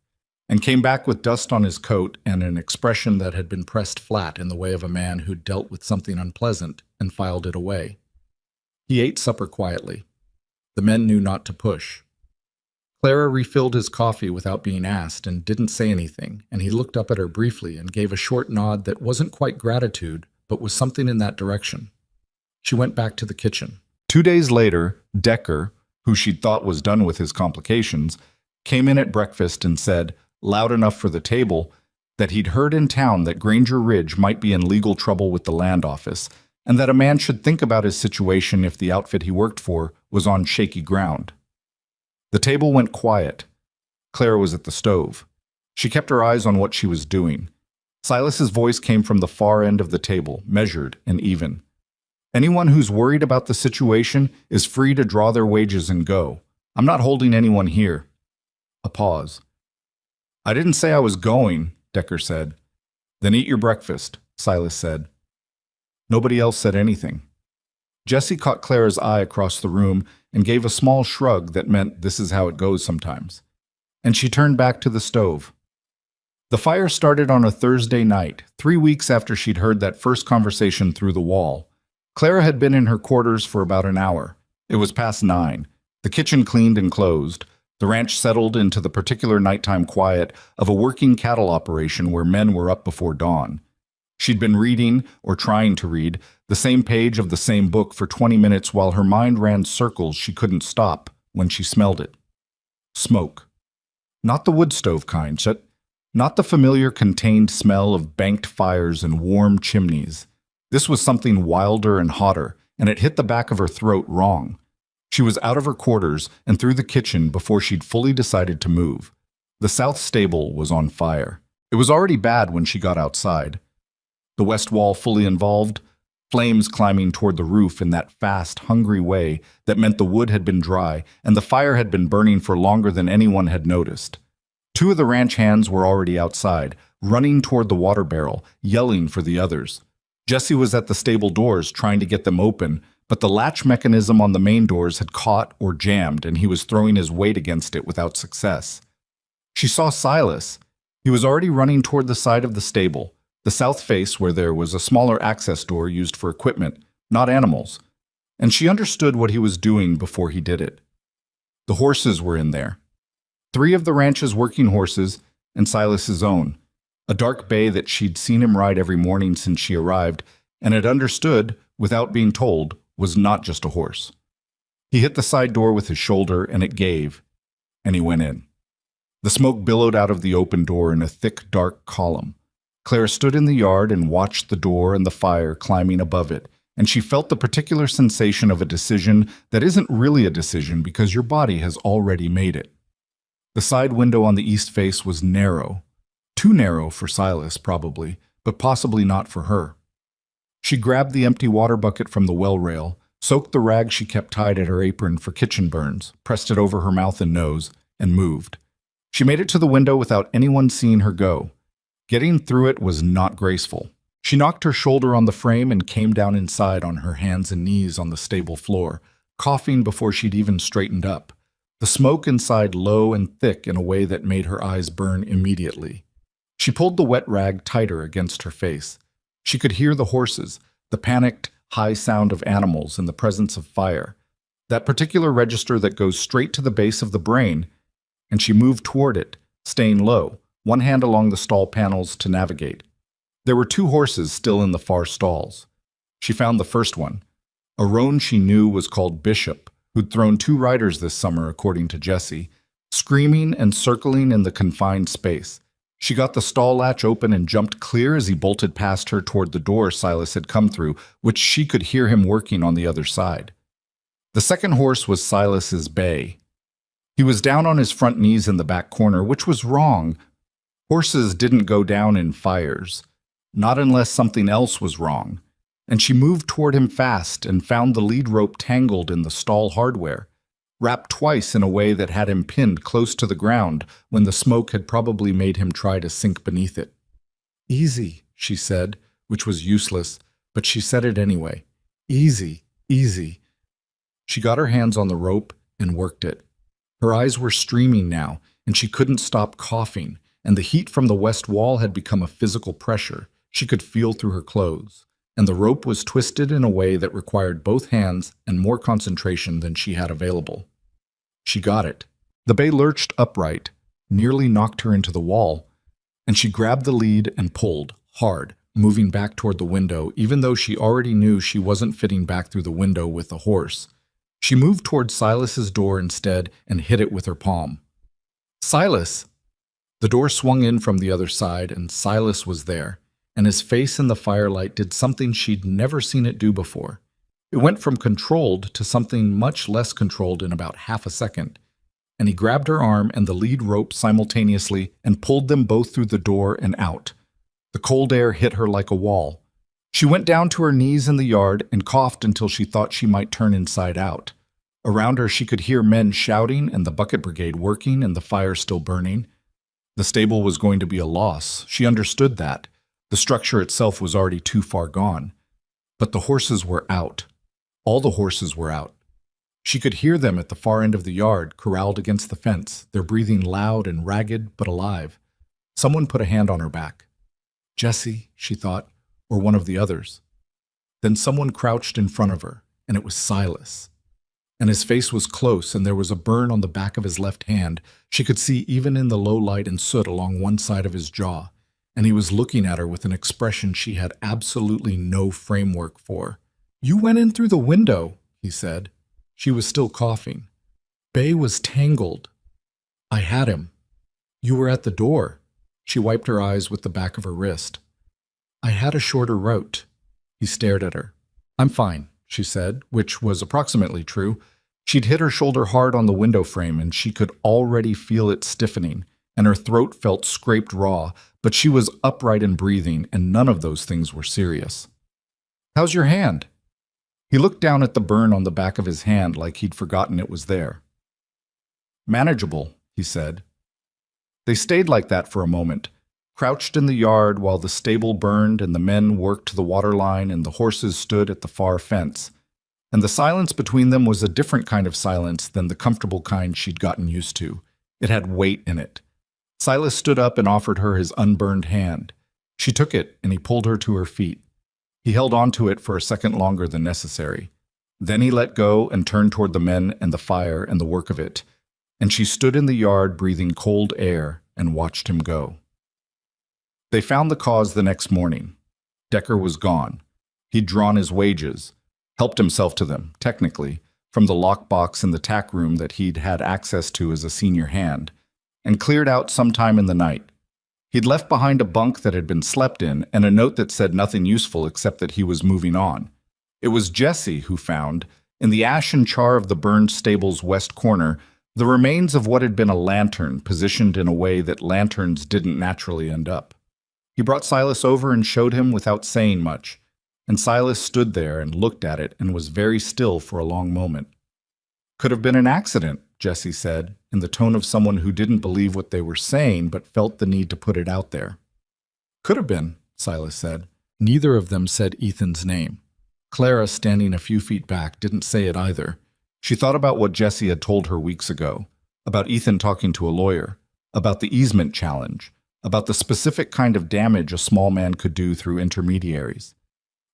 and came back with dust on his coat and an expression that had been pressed flat in the way of a man who'd dealt with something unpleasant and filed it away. He ate supper quietly. The men knew not to push. Clara refilled his coffee without being asked and didn't say anything, and he looked up at her briefly and gave a short nod that wasn't quite gratitude, but was something in that direction. She went back to the kitchen. 2 days later, Decker, who she'd thought was done with his complications, came in at breakfast and said, loud enough for the table, that he'd heard in town that Granger Ridge might be in legal trouble with the land office, and that a man should think about his situation if the outfit he worked for was on shaky ground. The table went quiet. Clara was at the stove. She kept her eyes on what she was doing. Silas's voice came from the far end of the table, measured and even. "Anyone who's worried about the situation is free to draw their wages and go. I'm not holding anyone here." A pause. "I didn't say I was going," Decker said. "Then eat your breakfast," Silas said. Nobody else said anything. Jesse caught Clara's eye across the room and gave a small shrug that meant this is how it goes sometimes. And she turned back to the stove. The fire started on a Thursday night, 3 weeks after she'd heard that first conversation through the wall. Clara had been in her quarters for about an hour. It was past 9. The kitchen cleaned and closed. The ranch settled into the particular nighttime quiet of a working cattle operation where men were up before dawn. She'd been reading, or trying to read, the same page of the same book for 20 minutes while her mind ran circles she couldn't stop when she smelled it. Smoke. Not the wood stove kind, not the familiar contained smell of banked fires and warm chimneys. This was something wilder and hotter, and it hit the back of her throat wrong. She was out of her quarters and through the kitchen before she'd fully decided to move. The south stable was on fire. It was already bad when she got outside. The west wall fully involved, flames climbing toward the roof in that fast, hungry way that meant the wood had been dry and the fire had been burning for longer than anyone had noticed. Two of the ranch hands were already outside, running toward the water barrel, yelling for the others. Jesse was at the stable doors trying to get them open, but the latch mechanism on the main doors had caught or jammed and he was throwing his weight against it without success. She saw Silas. He was already running toward the side of the stable, the south face where there was a smaller access door used for equipment, not animals, and she understood what he was doing before he did it. The horses were in there. 3 of the ranch's working horses and Silas's own, a dark bay that she'd seen him ride every morning since she arrived and had understood, without being told, was not just a horse. He hit the side door with his shoulder and it gave, and he went in. The smoke billowed out of the open door in a thick, dark column. Claire stood in the yard and watched the door and the fire climbing above it, and she felt the particular sensation of a decision that isn't really a decision because your body has already made it. The side window on the east face was narrow. Too narrow for Silas, probably, but possibly not for her. She grabbed the empty water bucket from the well rail, soaked the rag she kept tied at her apron for kitchen burns, pressed it over her mouth and nose, and moved. She made it to the window without anyone seeing her go. Getting through it was not graceful. She knocked her shoulder on the frame and came down inside on her hands and knees on the stable floor, coughing before she'd even straightened up. The smoke inside low and thick in a way that made her eyes burn immediately. She pulled the wet rag tighter against her face. She could hear the horses, the panicked, high sound of animals in the presence of fire, that particular register that goes straight to the base of the brain, and she moved toward it, staying low, one hand along the stall panels to navigate. There were 2 horses still in the far stalls. She found the first one, a roan she knew was called Bishop, who'd thrown 2 riders this summer, according to Jesse, screaming and circling in the confined space. She got the stall latch open and jumped clear as he bolted past her toward the door Silas had come through, which she could hear him working on the other side. The second horse was Silas's bay. He was down on his front knees in the back corner, which was wrong. Horses didn't go down in fires, not unless something else was wrong, and she moved toward him fast and found the lead rope tangled in the stall hardware, wrapped twice in a way that had him pinned close to the ground when the smoke had probably made him try to sink beneath it. "Easy," she said, which was useless, but she said it anyway. "Easy, easy." She got her hands on the rope and worked it. Her eyes were streaming now, and she couldn't stop coughing, and the heat from the west wall had become a physical pressure she could feel through her clothes, and the rope was twisted in a way that required both hands and more concentration than she had available. She got it. The bay lurched upright, nearly knocked her into the wall, and she grabbed the lead and pulled, hard, moving back toward the window, even though she already knew she wasn't fitting back through the window with the horse. She moved toward Silas's door instead and hit it with her palm. "Silas!" The door swung in from the other side, and Silas was there, and his face in the firelight did something she'd never seen it do before. It went from controlled to something much less controlled in about half a second, and he grabbed her arm and the lead rope simultaneously and pulled them both through the door and out. The cold air hit her like a wall. She went down to her knees in the yard and coughed until she thought she might turn inside out. Around her she could hear men shouting and the bucket brigade working and the fire still burning. The stable was going to be a loss. She understood that. The structure itself was already too far gone. But the horses were out. All the horses were out. She could hear them at the far end of the yard, corralled against the fence, their breathing loud and ragged but alive. Someone put a hand on her back. Jesse, she thought, or one of the others. Then someone crouched in front of her, and it was Silas. And his face was close, and there was a burn on the back of his left hand. She could see even in the low light and soot along one side of his jaw, and he was looking at her with an expression she had absolutely no framework for. "You went in through the window," he said. She was still coughing. "Bay was tangled. I had him. You were at the door." She wiped her eyes with the back of her wrist. "I had a shorter route." He stared at her. "I'm fine," she said, which was approximately true. She'd hit her shoulder hard on the window frame, and she could already feel it stiffening, and her throat felt scraped raw, but she was upright and breathing, and none of those things were serious. "How's your hand?" He looked down at the burn on the back of his hand like he'd forgotten it was there. "Manageable," he said. They stayed like that for a moment, crouched in the yard while the stable burned and the men worked the water line and the horses stood at the far fence. And the silence between them was a different kind of silence than the comfortable kind she'd gotten used to. It had weight in it. Silas stood up and offered her his unburned hand. She took it, and he pulled her to her feet. He held on to it for a second longer than necessary. Then he let go and turned toward the men and the fire and the work of it. And she stood in the yard breathing cold air and watched him go. They found the cause the next morning. Decker was gone. He'd drawn his wages, helped himself to them, technically, from the lockbox in the tack room that he'd had access to as a senior hand, and cleared out sometime in the night. He'd left behind a bunk that had been slept in and a note that said nothing useful except that he was moving on. It was Jesse who found, in the ash and char of the burned stable's west corner, the remains of what had been a lantern positioned in a way that lanterns didn't naturally end up. He brought Silas over and showed him without saying much, and Silas stood there and looked at it and was very still for a long moment. "Could have been an accident," Jesse said, in the tone of someone who didn't believe what they were saying but felt the need to put it out there. "Could have been," Silas said. Neither of them said Ethan's name. Clara, standing a few feet back, didn't say it either. She thought about what Jesse had told her weeks ago, about Ethan talking to a lawyer, about the easement challenge, about the specific kind of damage a small man could do through intermediaries.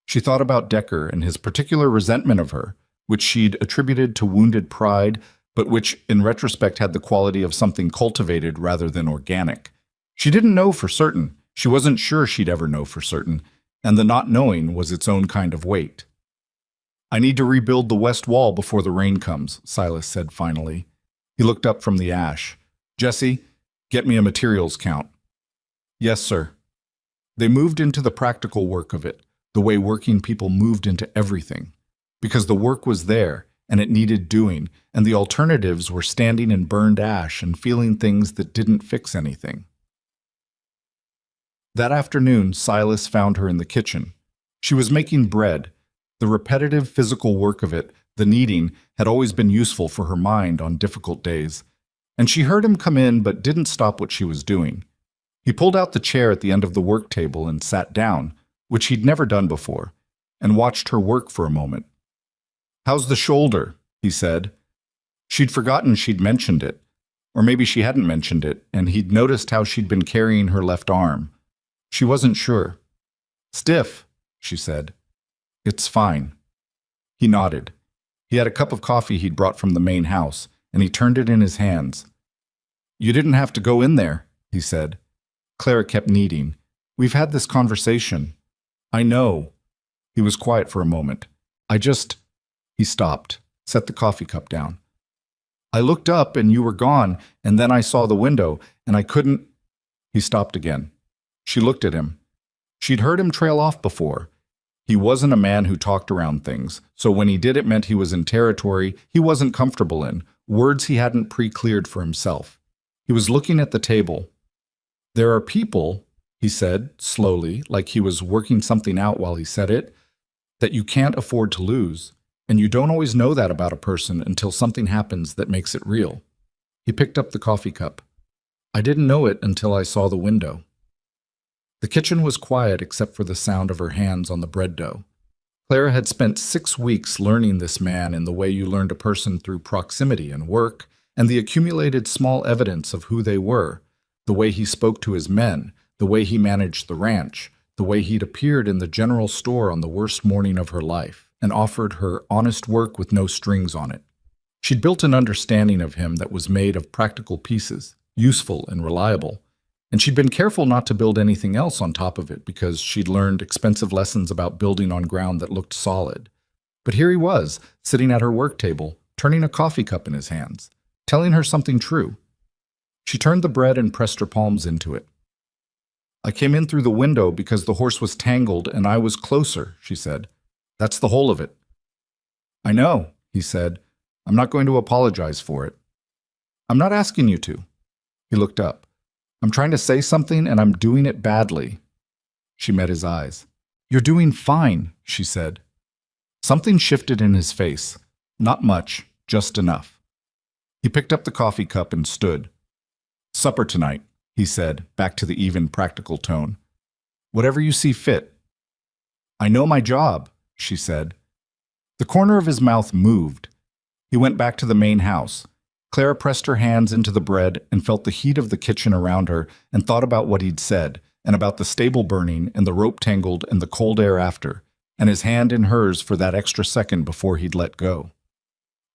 She thought about Decker and his particular resentment of her, which she'd attributed to wounded pride, but which, in retrospect, had the quality of something cultivated rather than organic. She didn't know for certain. She wasn't sure she'd ever know for certain, and the not knowing was its own kind of weight. "I need to rebuild the west wall before the rain comes," Silas said finally. He looked up from the ash. "Jesse, get me a materials count." "Yes, sir." They moved into the practical work of it, the way working people moved into everything, because the work was there, and it needed doing, and the alternatives were standing in burned ash and feeling things that didn't fix anything. That afternoon, Silas found her in the kitchen. She was making bread. The repetitive physical work of it, the kneading, had always been useful for her mind on difficult days. And she heard him come in but didn't stop what she was doing. He pulled out the chair at the end of the work table and sat down, which he'd never done before, and watched her work for a moment. "How's the shoulder?" he said. She'd forgotten she'd mentioned it, or maybe she hadn't mentioned it, and he'd noticed how she'd been carrying her left arm. She wasn't sure. "Stiff," she said. "It's fine." He nodded. He had a cup of coffee he'd brought from the main house, and he turned it in his hands. "You didn't have to go in there," he said. Clara kept kneading. "We've had this conversation." "I know." He was quiet for a moment. He stopped, set the coffee cup down. "I looked up and you were gone, and then I saw the window, and I couldn't—" He stopped again. She looked at him. She'd heard him trail off before. He wasn't a man who talked around things, so when he did it meant he was in territory he wasn't comfortable in, words he hadn't pre-cleared for himself. He was looking at the table. "There are people," he said, slowly, like he was working something out while he said it, "that you can't afford to lose, and you don't always know that about a person until something happens that makes it real." He picked up the coffee cup. "I didn't know it until I saw the window." The kitchen was quiet except for the sound of her hands on the bread dough. Clara had spent 6 weeks learning this man in the way you learned a person through proximity and work, and the accumulated small evidence of who they were, the way he spoke to his men, the way he managed the ranch, the way he'd appeared in the general store on the worst morning of her life, and offered her honest work with no strings on it. She'd built an understanding of him that was made of practical pieces, useful and reliable, and she'd been careful not to build anything else on top of it because she'd learned expensive lessons about building on ground that looked solid. But here he was, sitting at her work table, turning a coffee cup in his hands, telling her something true. She turned the bread and pressed her palms into it. "I came in through the window because the horse was tangled and I was closer," she said. "That's the whole of it." "I know," he said. "I'm not going to apologize for it." "I'm not asking you to." He looked up. I'm trying to say something and I'm doing it badly. She met his eyes. You're doing fine, she said. Something shifted in his face. Not much, just enough. He picked up the coffee cup and stood. Supper tonight, he said, back to the even, practical tone. Whatever you see fit. I know my job, she said. The corner of his mouth moved. He went back to the main house. Clara pressed her hands into the bread and felt the heat of the kitchen around her and thought about what he'd said, and about the stable burning and the rope tangled and the cold air after, and his hand in hers for that extra second before he'd let go.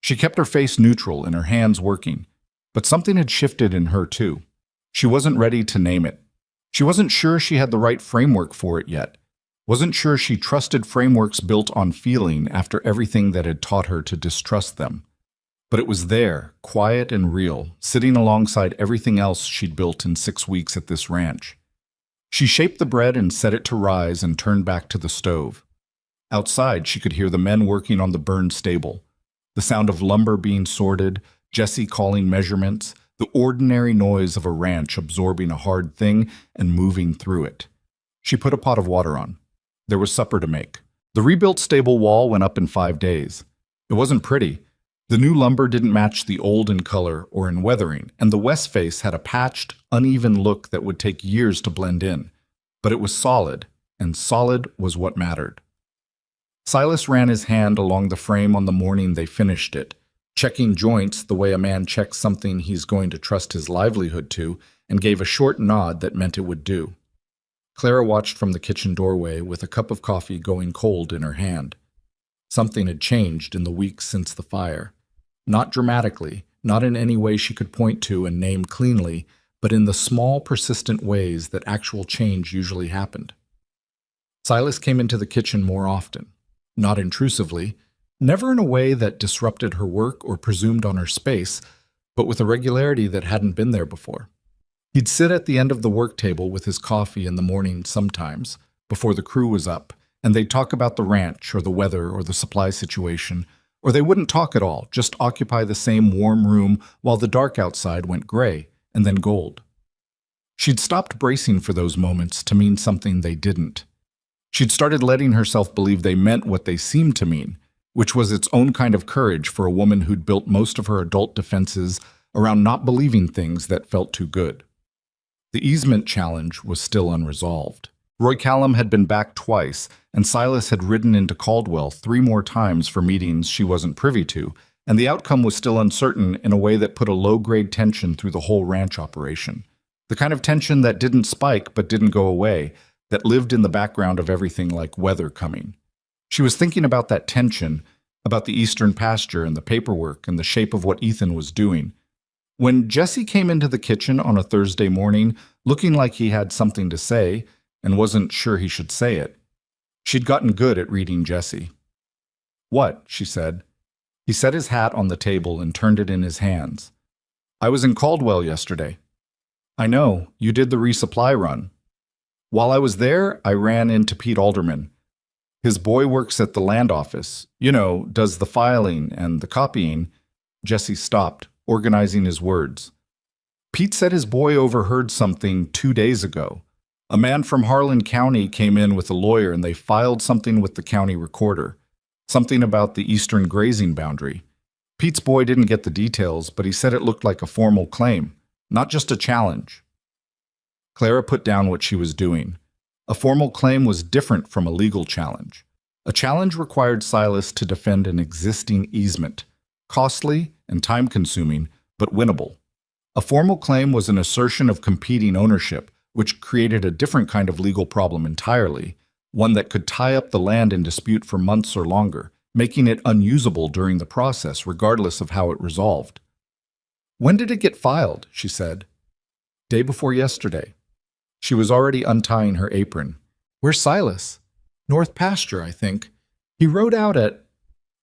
She kept her face neutral and her hands working, but something had shifted in her too. She wasn't ready to name it. She wasn't sure she had the right framework for it yet. Wasn't sure she trusted frameworks built on feeling after everything that had taught her to distrust them. But it was there, quiet and real, sitting alongside everything else she'd built in 6 weeks at this ranch. She shaped the bread and set it to rise and turned back to the stove. Outside, she could hear the men working on the burned stable, the sound of lumber being sorted, Jesse calling measurements, the ordinary noise of a ranch absorbing a hard thing and moving through it. She put a pot of water on. There was supper to make. The rebuilt stable wall went up in 5 days. It wasn't pretty. The new lumber didn't match the old in color or in weathering, and the west face had a patched, uneven look that would take years to blend in. But it was solid, and solid was what mattered. Silas ran his hand along the frame on the morning they finished it, checking joints the way a man checks something he's going to trust his livelihood to, and gave a short nod that meant it would do. Clara watched from the kitchen doorway with a cup of coffee going cold in her hand. Something had changed in the weeks since the fire. Not dramatically, not in any way she could point to and name cleanly, but in the small, persistent ways that actual change usually happened. Silas came into the kitchen more often, not intrusively, never in a way that disrupted her work or presumed on her space, but with a regularity that hadn't been there before. He'd sit at the end of the work table with his coffee in the morning sometimes, before the crew was up, and they'd talk about the ranch or the weather or the supply situation, or they wouldn't talk at all, just occupy the same warm room while the dark outside went gray and then gold. She'd stopped bracing for those moments to mean something they didn't. She'd started letting herself believe they meant what they seemed to mean, which was its own kind of courage for a woman who'd built most of her adult defenses around not believing things that felt too good. The easement challenge was still unresolved. Roy Callum had been back twice, and Silas had ridden into Caldwell 3 more times for meetings she wasn't privy to, and the outcome was still uncertain in a way that put a low-grade tension through the whole ranch operation. The kind of tension that didn't spike but didn't go away, that lived in the background of everything like weather coming. She was thinking about that tension, about the eastern pasture and the paperwork and the shape of what Ethan was doing. When Jesse came into the kitchen on a Thursday morning, looking like he had something to say, and wasn't sure he should say it, she'd gotten good at reading Jesse. "What?" she said. He set his hat on the table and turned it in his hands. "I was in Caldwell yesterday." "I know, you did the resupply run." "While I was there, I ran into Pete Alderman. His boy works at the land office, does the filing and the copying." Jesse stopped, organizing his words. "Pete said his boy overheard something 2 days ago. A man from Harlan County came in with a lawyer and they filed something with the county recorder. Something about the eastern grazing boundary. Pete's boy didn't get the details, but he said it looked like a formal claim, not just a challenge." Clara put down what she was doing. A formal claim was different from a legal challenge. A challenge required Silas to defend an existing easement, costly and time-consuming, but winnable. A formal claim was an assertion of competing ownership, which created a different kind of legal problem entirely, one that could tie up the land in dispute for months or longer, making it unusable during the process regardless of how it resolved. "When did it get filed?" she said. "Day before yesterday." She was already untying her apron. "Where's Silas?" "North Pasture, I think. He rode out at—"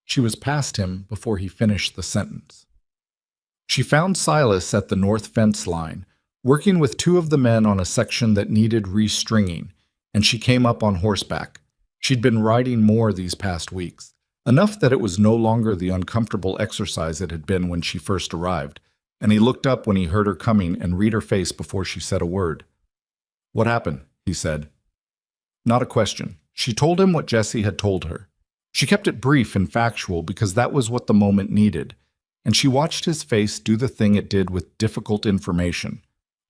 She was past him before he finished the sentence. She found Silas at the north fence line, working with 2 of the men on a section that needed restringing, and she came up on horseback. She'd been riding more these past weeks, enough that it was no longer the uncomfortable exercise it had been when she first arrived, and he looked up when he heard her coming and read her face before she said a word. "What happened?" he said. Not a question. She told him what Jesse had told her. She kept it brief and factual because that was what the moment needed, and she watched his face do the thing it did with difficult information.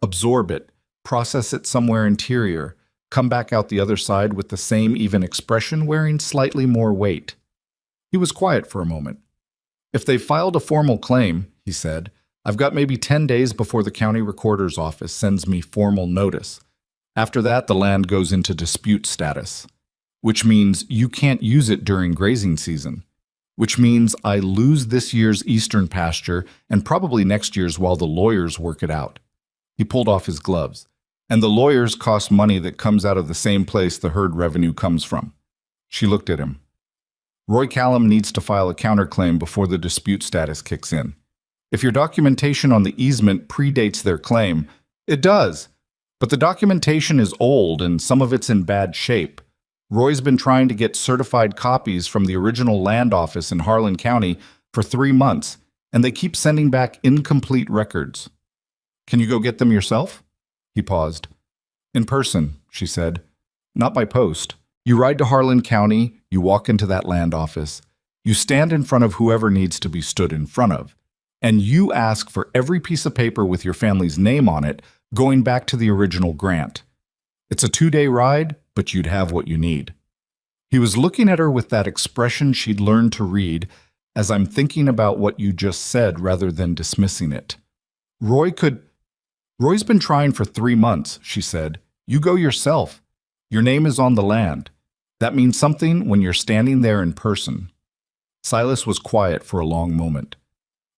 Absorb it, process it somewhere interior, come back out the other side with the same even expression wearing slightly more weight. He was quiet for a moment. "If they filed a formal claim," he said, "I've got maybe 10 days before the county recorder's office sends me formal notice. After that, the land goes into dispute status, which means you can't use it during grazing season, which means I lose this year's eastern pasture and probably next year's while the lawyers work it out." He pulled off his gloves. "And the lawyers cost money that comes out of the same place the herd revenue comes from." She looked at him. "Roy Callum needs to file a counterclaim before the dispute status kicks in. If your documentation on the easement predates their claim, it does. But the documentation is old and some of it's in bad shape. Roy's been trying to get certified copies from the original land office in Harlan County for 3 months, and they keep sending back incomplete records. Can you go get them yourself?" He paused. "In person," she said. "Not by post. You ride to Harlan County, you walk into that land office, you stand in front of whoever needs to be stood in front of, and you ask for every piece of paper with your family's name on it going back to the original grant. It's a 2-day ride, but you'd have what you need." He was looking at her with that expression she'd learned to read, as I'm thinking about what you just said rather than dismissing it. Roy's been trying for 3 months, she said. "You go yourself. Your name is on the land. That means something when you're standing there in person." Silas was quiet for a long moment.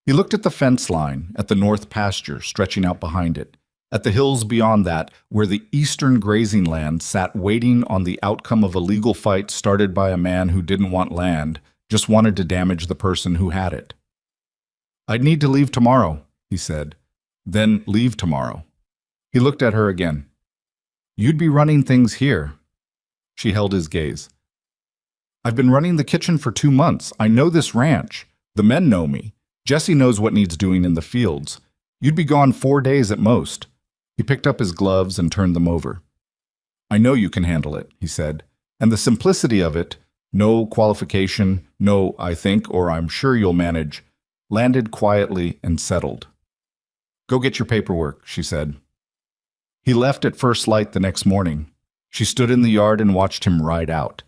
He looked at the fence line, at the north pasture stretching out behind it, at the hills beyond that where the eastern grazing land sat waiting on the outcome of a legal fight started by a man who didn't want land, just wanted to damage the person who had it. "I'd need to leave tomorrow," he said. "Then leave tomorrow." He looked at her again. "You'd be running things here." She held his gaze. "I've been running the kitchen for 2 months. I know this ranch. The men know me. Jesse knows what needs doing in the fields. You'd be gone 4 days at most." He picked up his gloves and turned them over. "I know you can handle it," he said. "And the simplicity of it, no qualification, no I think or I'm sure you'll manage, landed quietly and settled." "Go get your paperwork," she said. He left at first light the next morning. She stood in the yard and watched him ride out.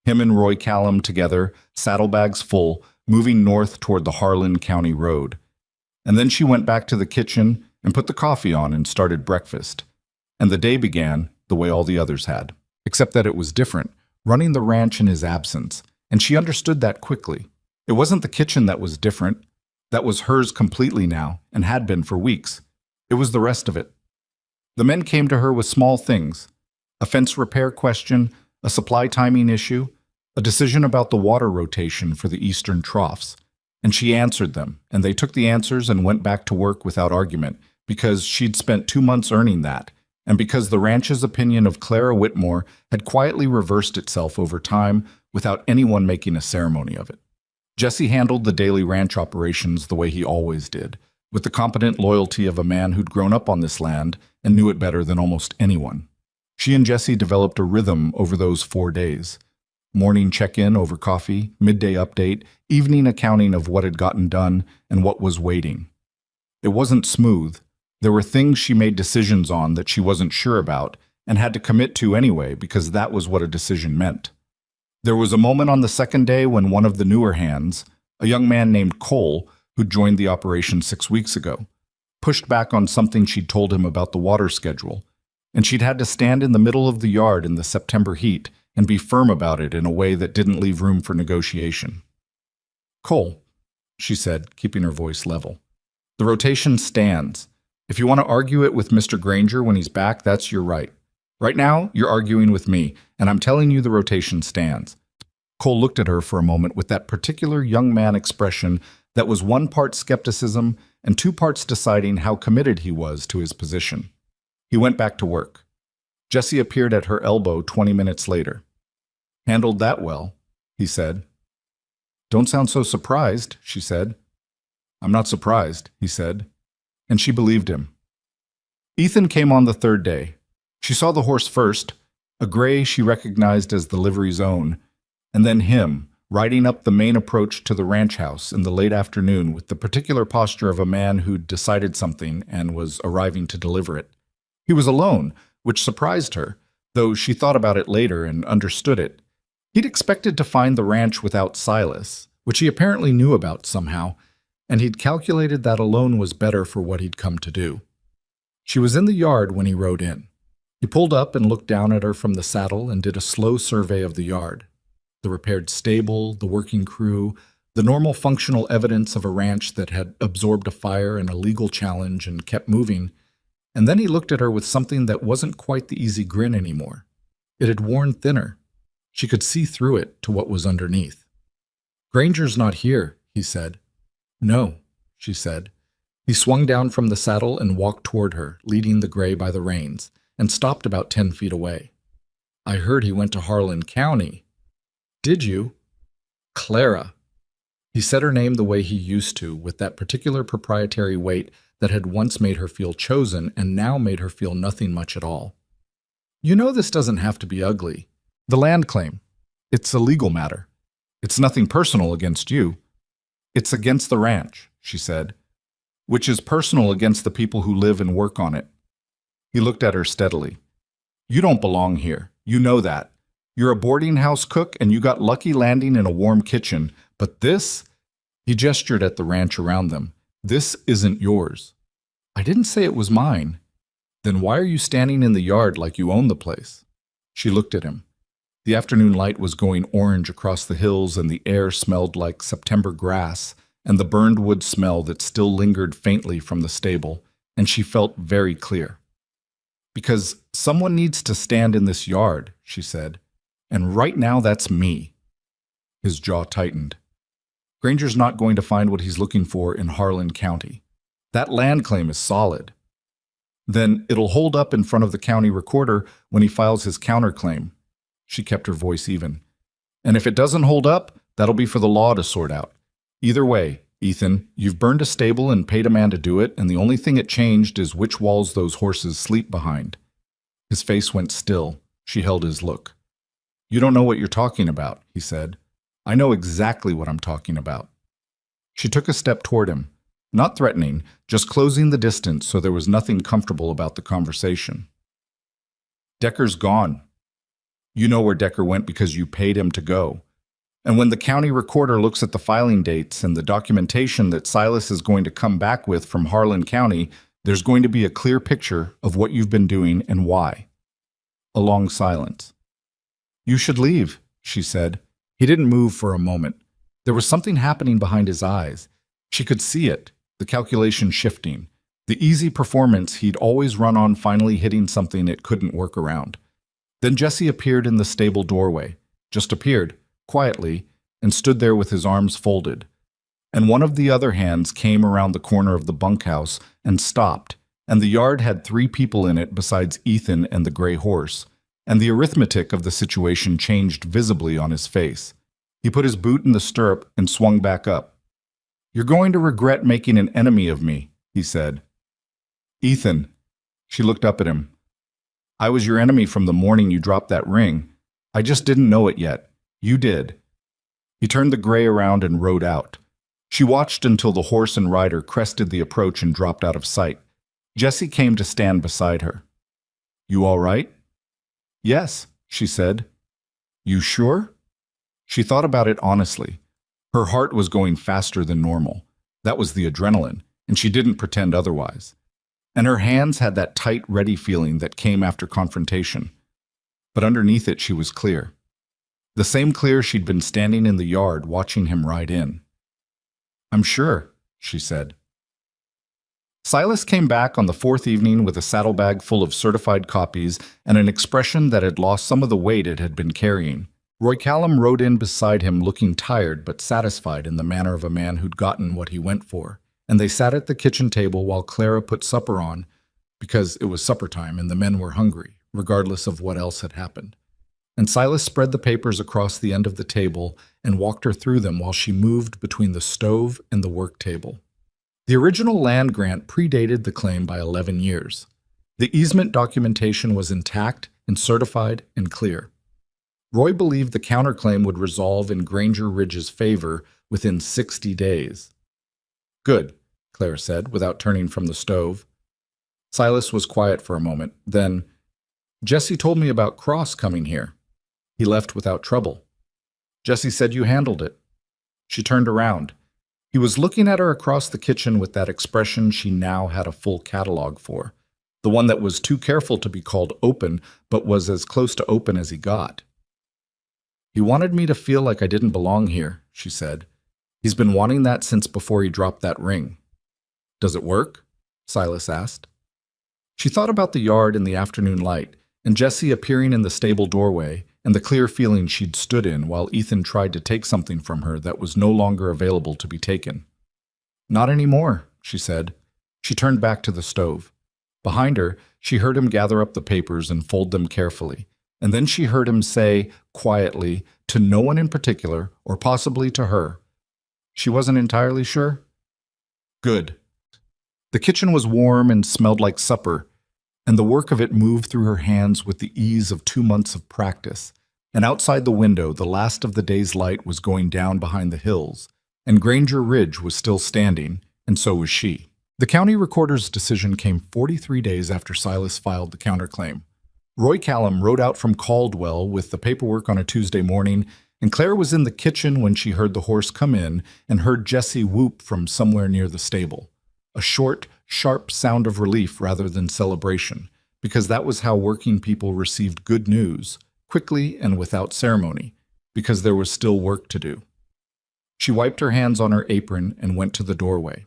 Him and Roy Callum together, saddlebags full, moving north toward the Harlan County Road. And then she went back to the kitchen and put the coffee on and started breakfast. And the day began the way all the others had, except that it was different, running the ranch in his absence, and she understood that quickly. It wasn't the kitchen that was different. That was hers completely now, and had been for weeks. It was the rest of it. The men came to her with small things: a fence repair question, a supply timing issue, a decision about the water rotation for the eastern troughs. And she answered them, and they took the answers and went back to work without argument, because she'd spent 2 months earning that, and because the ranch's opinion of Clara Whitmore had quietly reversed itself over time without anyone making a ceremony of it. Jesse handled the daily ranch operations the way he always did, with the competent loyalty of a man who'd grown up on this land and knew it better than almost anyone. She and Jesse developed a rhythm over those 4 days. Morning check-in over coffee, midday update, evening accounting of what had gotten done and what was waiting. It wasn't smooth. There were things she made decisions on that she wasn't sure about and had to commit to anyway because that was what a decision meant. There was a moment on the second day when one of the newer hands, a young man named Cole, who'd joined the operation 6 weeks ago, pushed back on something she'd told him about the water schedule, and she'd had to stand in the middle of the yard in the September heat and be firm about it in a way that didn't leave room for negotiation. "Cole," she said, keeping her voice level, "the rotation stands. If you want to argue it with Mr. Granger when he's back, that's your right. Right now, you're arguing with me, and I'm telling you the rotation stands." Cole looked at her for a moment with that particular young man expression that was 1 part skepticism and 2 parts deciding how committed he was to his position. He went back to work. Jesse appeared at her elbow 20 minutes later. "Handled that well," he said. "Don't sound so surprised," she said. "I'm not surprised," he said. and she believed him. Ethan came on the third day. She saw the horse first, a gray she recognized as the livery's own, and then him, riding up the main approach to the ranch house in the late afternoon with the particular posture of a man who'd decided something and was arriving to deliver it. He was alone, which surprised her, though she thought about it later and understood it. He'd expected to find the ranch without Silas, which he apparently knew about somehow, and he'd calculated that alone was better for what he'd come to do. She was in the yard when he rode in. He pulled up and looked down at her from the saddle and did a slow survey of the yard. The repaired stable, the working crew, the normal functional evidence of a ranch that had absorbed a fire and a legal challenge and kept moving. And then he looked at her with something that wasn't quite the easy grin anymore. It had worn thinner. She could see through it to what was underneath. "Granger's not here," he said. "No," she said. He swung down from the saddle and walked toward her, leading the gray by the reins, and stopped about 10 feet away. "I heard he went to Harlan County." "Did you?" "Clara." He said her name the way he used to, with that particular proprietary weight that had once made her feel chosen and now made her feel nothing much at all. "You know this doesn't have to be ugly. The land claim. It's a legal matter. It's nothing personal against you. It's against the ranch," she said, "which is personal against the people who live and work on it." He looked at her steadily. "You don't belong here. You know that. You're a boarding house cook and you got lucky landing in a warm kitchen, but this," he gestured at the ranch around them, "this isn't yours." "I didn't say it was mine." "Then why are you standing in the yard like you own the place?" She looked at him. The afternoon light was going orange across the hills and the air smelled like September grass and the burned wood smell that still lingered faintly from the stable, and she felt very clear. "Because someone needs to stand in this yard," she said, "and right now that's me." His jaw tightened. Granger's not going to find what he's looking for in Harlan County. That land claim is solid. Then it'll hold up in front of the county recorder when he files his counterclaim. She kept her voice even. "And if it doesn't hold up, that'll be for the law to sort out. Either way, Ethan, you've burned a stable and paid a man to do it, and the only thing it changed is which walls those horses sleep behind." His face went still. She held his look. "You don't know what you're talking about," he said. "I know exactly what I'm talking about." She took a step toward him, not threatening, just closing the distance so there was nothing comfortable about the conversation. "Decker's gone. You know where Decker went because you paid him to go. And when the county recorder looks at the filing dates and the documentation that Silas is going to come back with from Harlan County, there's going to be a clear picture of what you've been doing and why." A long silence. "You should leave," she said. He didn't move for a moment. There was something happening behind his eyes. She could see it, the calculation shifting, the easy performance he'd always run on finally hitting something it couldn't work around. Then Jesse appeared in the stable doorway, just appeared, quietly, and stood there with his arms folded. And one of the other hands came around the corner of the bunkhouse and stopped, and the yard had 3 people in it besides Ethan and the gray horse, and the arithmetic of the situation changed visibly on his face. He put his boot in the stirrup and swung back up. "You're going to regret making an enemy of me," he said. "Ethan," she looked up at him. "I was your enemy from the morning you dropped that ring. I just didn't know it yet. You did." He turned the gray around and rode out. She watched until the horse and rider crested the approach and dropped out of sight. Jesse came to stand beside her. "You all right?" "Yes," she said. "You sure?" She thought about it honestly. Her heart was going faster than normal. That was the adrenaline, and she didn't pretend otherwise. And her hands had that tight, ready feeling that came after confrontation. But underneath it, she was clear. The same clear she'd been standing in the yard watching him ride in. "I'm sure," she said. Silas came back on the 4th evening with a saddlebag full of certified copies and an expression that had lost some of the weight it had been carrying. Roy Callum rode in beside him looking tired but satisfied in the manner of a man who'd gotten what he went for, and they sat at the kitchen table while Clara put supper on, because it was supper time and the men were hungry, regardless of what else had happened. And Silas spread the papers across the end of the table and walked her through them while she moved between the stove and the work table. The original land grant predated the claim by 11 years. The easement documentation was intact and certified and clear. Roy believed the counterclaim would resolve in Granger Ridge's favor within 60 days. Good, Claire said, without turning from the stove. Silas was quiet for a moment. Then, Jesse told me about Cross coming here. He left without trouble. Jesse said you handled it. She turned around. He was looking at her across the kitchen with that expression she now had a full catalog for, the one that was too careful to be called open, but was as close to open as he got. He wanted me to feel like I didn't belong here, she said. He's been wanting that since before he dropped that ring. Does it work? Silas asked. She thought about the yard in the afternoon light, and Jesse appearing in the stable doorway, and the clear feeling she'd stood in while Ethan tried to take something from her that was no longer available to be taken. Not anymore, she said. She turned back to the stove. Behind her, she heard him gather up the papers and fold them carefully, and then she heard him say, quietly, to no one in particular, or possibly to her. She wasn't entirely sure. Good. The kitchen was warm and smelled like supper, and the work of it moved through her hands with the ease of 2 months of practice. And outside the window, the last of the day's light was going down behind the hills, and Granger Ridge was still standing, and so was she. The county recorder's decision came 43 days after Silas filed the counterclaim. Roy Callum rode out from Caldwell with the paperwork on a Tuesday morning, and Claire was in the kitchen when she heard the horse come in and heard Jesse whoop from somewhere near the stable. A short, sharp sound of relief rather than celebration, because that was how working people received good news, quickly and without ceremony, because there was still work to do. She wiped her hands on her apron and went to the doorway.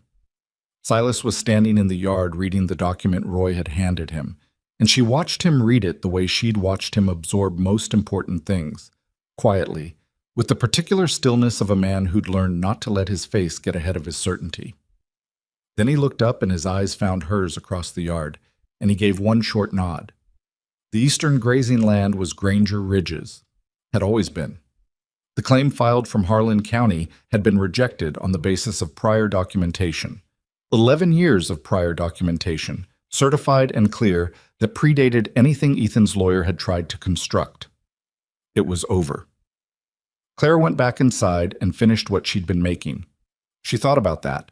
Silas was standing in the yard reading the document Roy had handed him, and she watched him read it the way she'd watched him absorb most important things, quietly, with the particular stillness of a man who'd learned not to let his face get ahead of his certainty. Then he looked up and his eyes found hers across the yard, and he gave one short nod. The eastern grazing land was Granger Ridge's, had always been. The claim filed from Harlan County had been rejected on the basis of prior documentation. 11 years of prior documentation, certified and clear, that predated anything Ethan's lawyer had tried to construct. It was over. Claire went back inside and finished what she'd been making. She thought about that,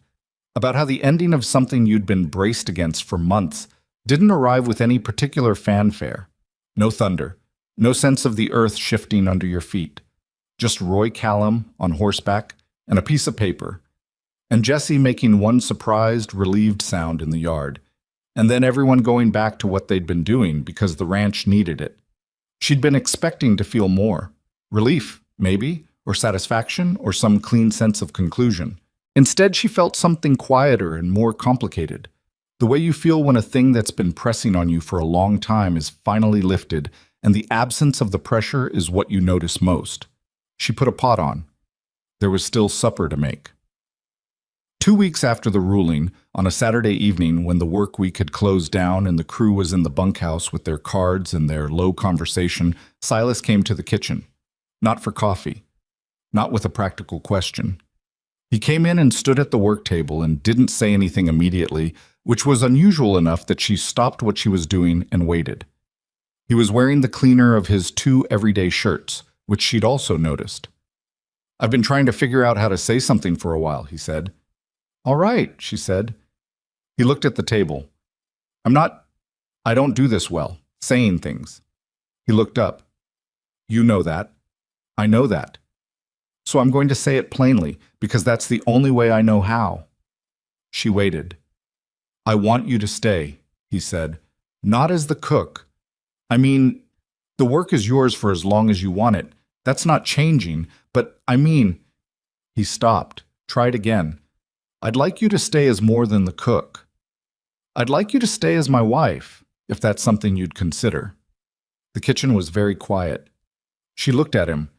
about how the ending of something you'd been braced against for months didn't arrive with any particular fanfare. No thunder, no sense of the earth shifting under your feet. Just Roy Callum on horseback and a piece of paper, and Jesse making one surprised, relieved sound in the yard, and then everyone going back to what they'd been doing because the ranch needed it. She'd been expecting to feel more. Relief, maybe, or satisfaction, or some clean sense of conclusion. Instead, she felt something quieter and more complicated. The way you feel when a thing that's been pressing on you for a long time is finally lifted, and the absence of the pressure is what you notice most. She put a pot on. There was still supper to make. 2 weeks after the ruling, on a Saturday evening when the work week had closed down and the crew was in the bunkhouse with their cards and their low conversation, Silas came to the kitchen. Not for coffee. Not with a practical question. He came in and stood at the work table and didn't say anything immediately, which was unusual enough that she stopped what she was doing and waited. He was wearing the cleaner of his 2 everyday shirts, which she'd also noticed. "I've been trying to figure out how to say something for a while," he said. "All right," she said. He looked at the table. I don't do this well, saying things." He looked up. "You know that. I know that. So I'm going to say it plainly, because that's the only way I know how." She waited. "I want you to stay," he said. "Not as the cook. I mean, the work is yours for as long as you want it. That's not changing, but I mean..." He stopped, tried again. "I'd like you to stay as more than the cook. I'd like you to stay as my wife, if that's something you'd consider." The kitchen was very quiet. She looked at him,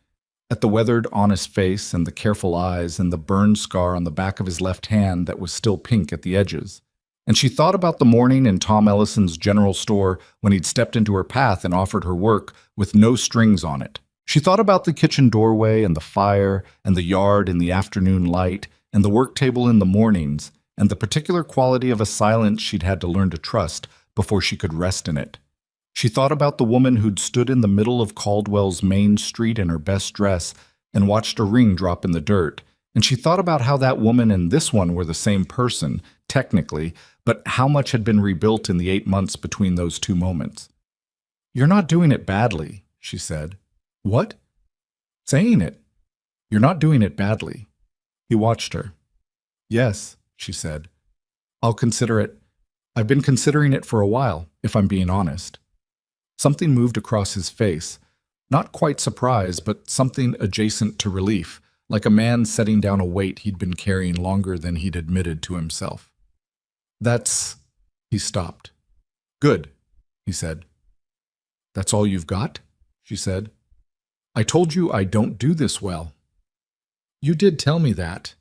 at the weathered, honest face and the careful eyes and the burn scar on the back of his left hand that was still pink at the edges. And she thought about the morning in Tom Ellison's general store when he'd stepped into her path and offered her work with no strings on it. She thought about the kitchen doorway and the fire and the yard in the afternoon light and the work table in the mornings, and the particular quality of a silence she'd had to learn to trust before she could rest in it. She thought about the woman who'd stood in the middle of Caldwell's main street in her best dress and watched a ring drop in the dirt, and she thought about how that woman and this one were the same person, technically, but how much had been rebuilt in the 8 months between those two moments. "You're not doing it badly," she said. "What?" "Saying it. You're not doing it badly." He watched her. "Yes," she said. "I'll consider it. I've been considering it for a while, if I'm being honest." Something moved across his face. Not quite surprise, but something adjacent to relief, like a man setting down a weight he'd been carrying longer than he'd admitted to himself. "That's—" He stopped. "Good," he said. "That's all you've got?" she said. "I told you I don't do this well." "You did tell me that."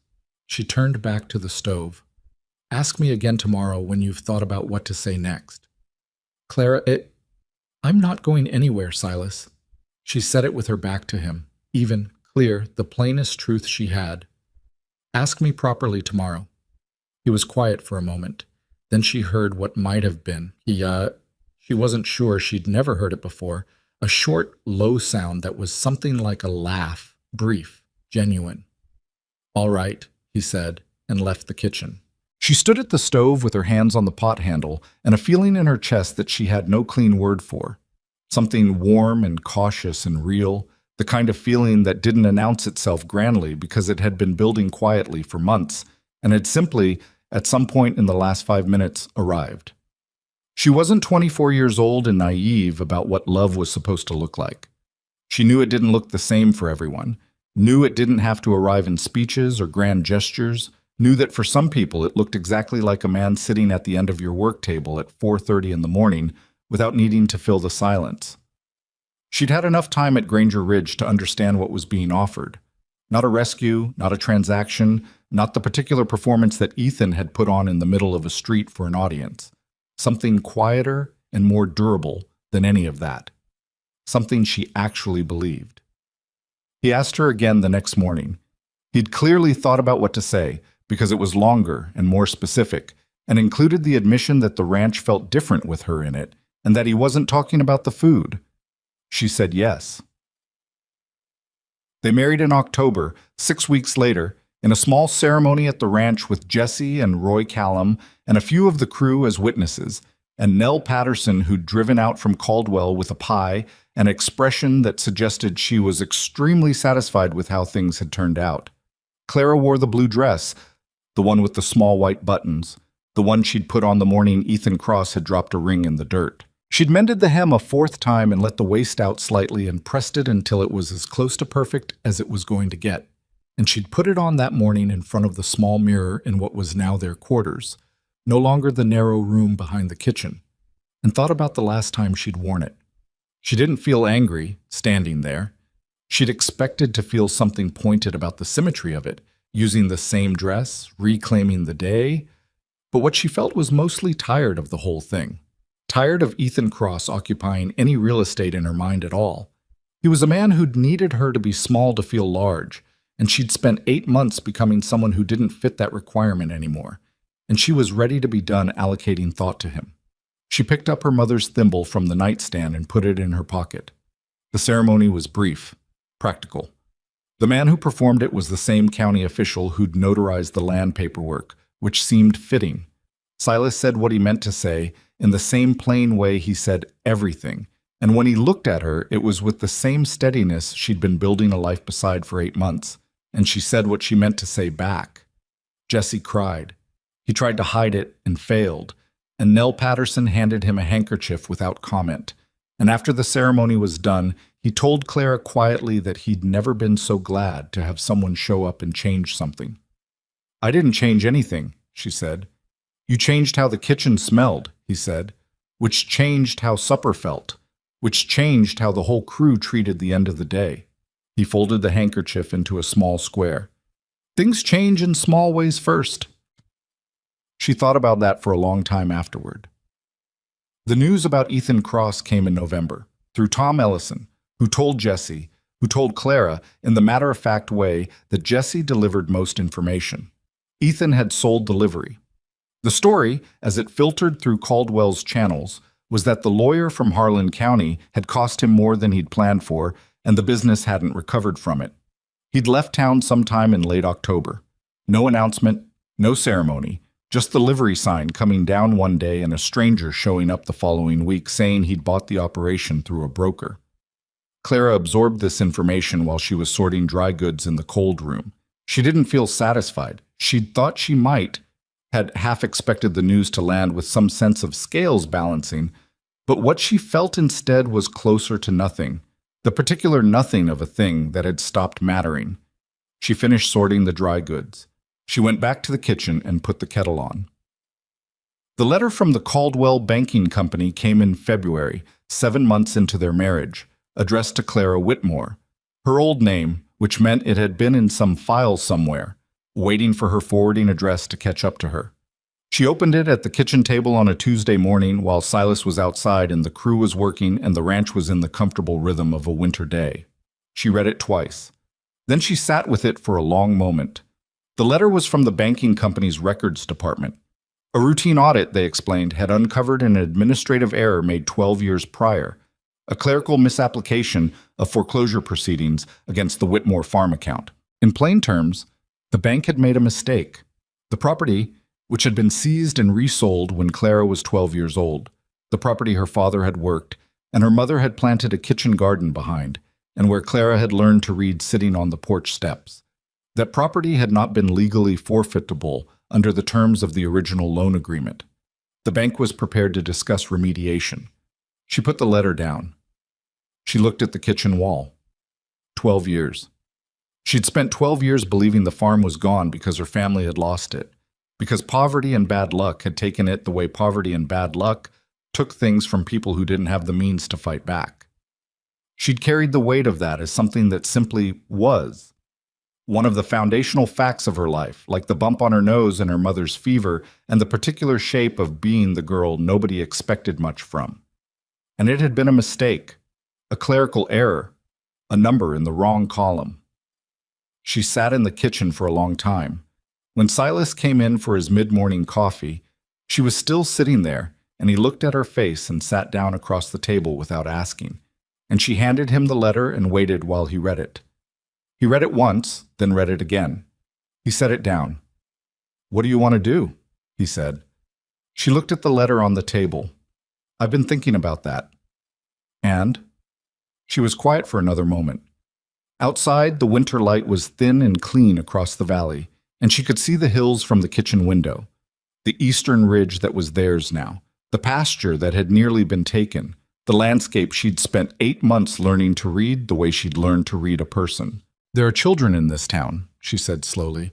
She turned back to the stove. "Ask me again tomorrow when you've thought about what to say next." "Clara, I'm not going anywhere, Silas." She said it with her back to him, even, clear, the plainest truth she had. "Ask me properly tomorrow." He was quiet for a moment. Then she heard what might have been. She wasn't sure, she'd never heard it before. A short, low sound that was something like a laugh, brief, genuine. "All right," he said, and left the kitchen. She stood at the stove with her hands on the pot handle and a feeling in her chest that she had no clean word for. Something warm and cautious and real, the kind of feeling that didn't announce itself grandly because it had been building quietly for months and had simply, at some point in the last 5 minutes, arrived. She wasn't 24 years old and naive about what love was supposed to look like. She knew it didn't look the same for everyone, knew it didn't have to arrive in speeches or grand gestures, knew that for some people it looked exactly like a man sitting at the end of your work table at 4:30 in the morning without needing to fill the silence. She'd had enough time at Granger Ridge to understand what was being offered. Not a rescue, not a transaction, not the particular performance that Ethan had put on in the middle of a street for an audience. Something quieter and more durable than any of that. Something she actually believed. He asked her again the next morning. He'd clearly thought about what to say, because it was longer and more specific, and included the admission that the ranch felt different with her in it, and that he wasn't talking about the food. She said yes. They married in October, 6 weeks later, in a small ceremony at the ranch with Jesse and Roy Callum and a few of the crew as witnesses, and Nell Patterson, who'd driven out from Caldwell with a pie, an expression that suggested she was extremely satisfied with how things had turned out. Clara wore the blue dress, the one with the small white buttons, the one she'd put on the morning Ethan Cross had dropped a ring in the dirt. She'd mended the hem a 4th time and let the waist out slightly and pressed it until it was as close to perfect as it was going to get. And she'd put it on that morning in front of the small mirror in what was now their quarters, no longer the narrow room behind the kitchen, and thought about the last time she'd worn it. She didn't feel angry, standing there. She'd expected to feel something pointed about the symmetry of it, using the same dress, reclaiming the day. But what she felt was mostly tired of the whole thing. Tired of Ethan Cross occupying any real estate in her mind at all. He was a man who'd needed her to be small to feel large, and she'd spent 8 months becoming someone who didn't fit that requirement anymore, and she was ready to be done allocating thought to him. She picked up her mother's thimble from the nightstand and put it in her pocket. The ceremony was brief, practical. The man who performed it was the same county official who'd notarized the land paperwork, which seemed fitting. Silas said what he meant to say in the same plain way he said everything, and when he looked at her, it was with the same steadiness she'd been building a life beside for 8 months, and she said what she meant to say back. Jesse cried. He tried to hide it and failed, and Nell Patterson handed him a handkerchief without comment, and after the ceremony was done, he told Clara quietly that he'd never been so glad to have someone show up and change something. "I didn't change anything," she said. "You changed how the kitchen smelled," he said, "which changed how supper felt, which changed how the whole crew treated the end of the day." He folded the handkerchief into a small square. "Things change in small ways first." She thought about that for a long time afterward. The news about Ethan Cross came in November, through Tom Ellison, who told Jesse, who told Clara in the matter-of-fact way that Jesse delivered most information. Ethan had sold the livery. The story, as it filtered through Caldwell's channels, was that the lawyer from Harlan County had cost him more than he'd planned for, and the business hadn't recovered from it. He'd left town sometime in late October. No announcement, no ceremony, just the livery sign coming down one day and a stranger showing up the following week saying he'd bought the operation through a broker. Clara absorbed this information while she was sorting dry goods in the cold room. She didn't feel satisfied. She'd thought she might, had half expected the news to land with some sense of scales balancing, but what she felt instead was closer to nothing, the particular nothing of a thing that had stopped mattering. She finished sorting the dry goods. She went back to the kitchen and put the kettle on. The letter from the Caldwell Banking Company came in February, 7 months into their marriage, addressed to Clara Whitmore, her old name, which meant it had been in some file somewhere, waiting for her forwarding address to catch up to her. She opened it at the kitchen table on a Tuesday morning while Silas was outside and the crew was working and the ranch was in the comfortable rhythm of a winter day. She read it twice. Then she sat with it for a long moment. The letter was from the banking company's records department. A routine audit, they explained, had uncovered an administrative error made 12 years prior, a clerical misapplication of foreclosure proceedings against the Whitmore farm account. In plain terms, the bank had made a mistake. The property, which had been seized and resold when Clara was 12 years old, the property her father had worked, and her mother had planted a kitchen garden behind, and where Clara had learned to read sitting on the porch steps. That property had not been legally forfeitable under the terms of the original loan agreement. The bank was prepared to discuss remediation. She put the letter down. She looked at the kitchen wall. 12 years. She'd spent 12 years believing the farm was gone because her family had lost it, because poverty and bad luck had taken it the way poverty and bad luck took things from people who didn't have the means to fight back. She'd carried the weight of that as something that simply was. One of the foundational facts of her life, like the bump on her nose and her mother's fever and the particular shape of being the girl nobody expected much from. And it had been a mistake, a clerical error, a number in the wrong column. She sat in the kitchen for a long time. When Silas came in for his mid-morning coffee, she was still sitting there, and he looked at her face and sat down across the table without asking, and she handed him the letter and waited while he read it. He read it once, then read it again. He set it down. "What do you want to do?" he said. She looked at the letter on the table. "I've been thinking about that." "And?" She was quiet for another moment. Outside, the winter light was thin and clean across the valley, and she could see the hills from the kitchen window, the eastern ridge that was theirs now, the pasture that had nearly been taken, the landscape she'd spent 8 months learning to read the way she'd learned to read a person. "There are children in this town," she said slowly,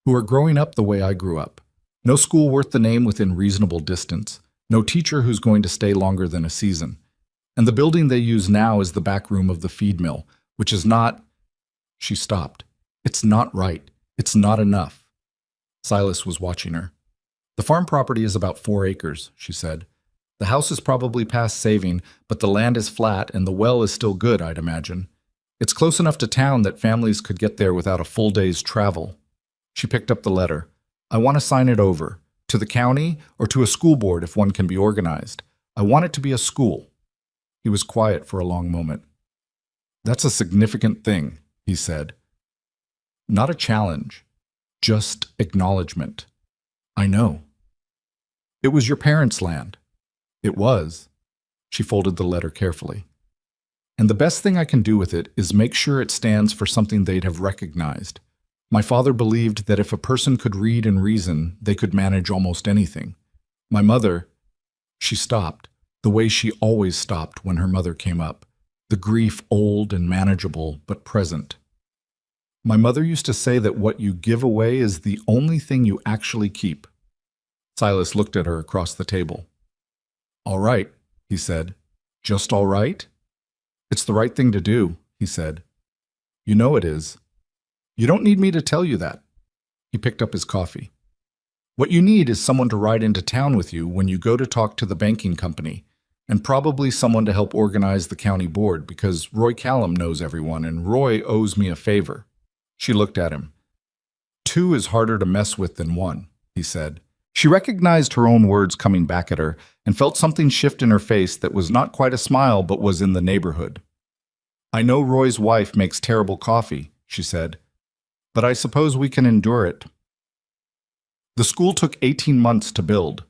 "who are growing up the way I grew up. No school worth the name within reasonable distance, no teacher who's going to stay longer than a season. And the building they use now is the back room of the feed mill, which is not—" She stopped. "It's not right. It's not enough." Silas was watching her. "The farm property is about 4 acres, she said. "The house is probably past saving, but the land is flat and the well is still good, I'd imagine. It's close enough to town that families could get there without a full day's travel." She picked up the letter. "I want to sign it over, to the county or to a school board if one can be organized. I want it to be a school." He was quiet for a long moment. "That's a significant thing," he said. "Not a challenge, just acknowledgement. I know." "It was your parents' land." "It was." She folded the letter carefully. "And the best thing I can do with it is make sure it stands for something they'd have recognized. My father believed that if a person could read and reason, they could manage almost anything. My mother—" She stopped, the way she always stopped when her mother came up, the grief old and manageable but present. "My mother used to say that what you give away is the only thing you actually keep." Silas looked at her across the table. "All right," he said. "Just all right?" "It's the right thing to do," he said. "You know it is. You don't need me to tell you that." He picked up his coffee. "What you need is someone to ride into town with you when you go to talk to the banking company, and probably someone to help organize the county board, because Roy Callum knows everyone, and Roy owes me a favor." She looked at him. "2 is harder to mess with than 1, he said. She recognized her own words coming back at her and felt something shift in her face that was not quite a smile but was in the neighborhood. "I know Roy's wife makes terrible coffee," she said, "but I suppose we can endure it." The school took 18 months to build.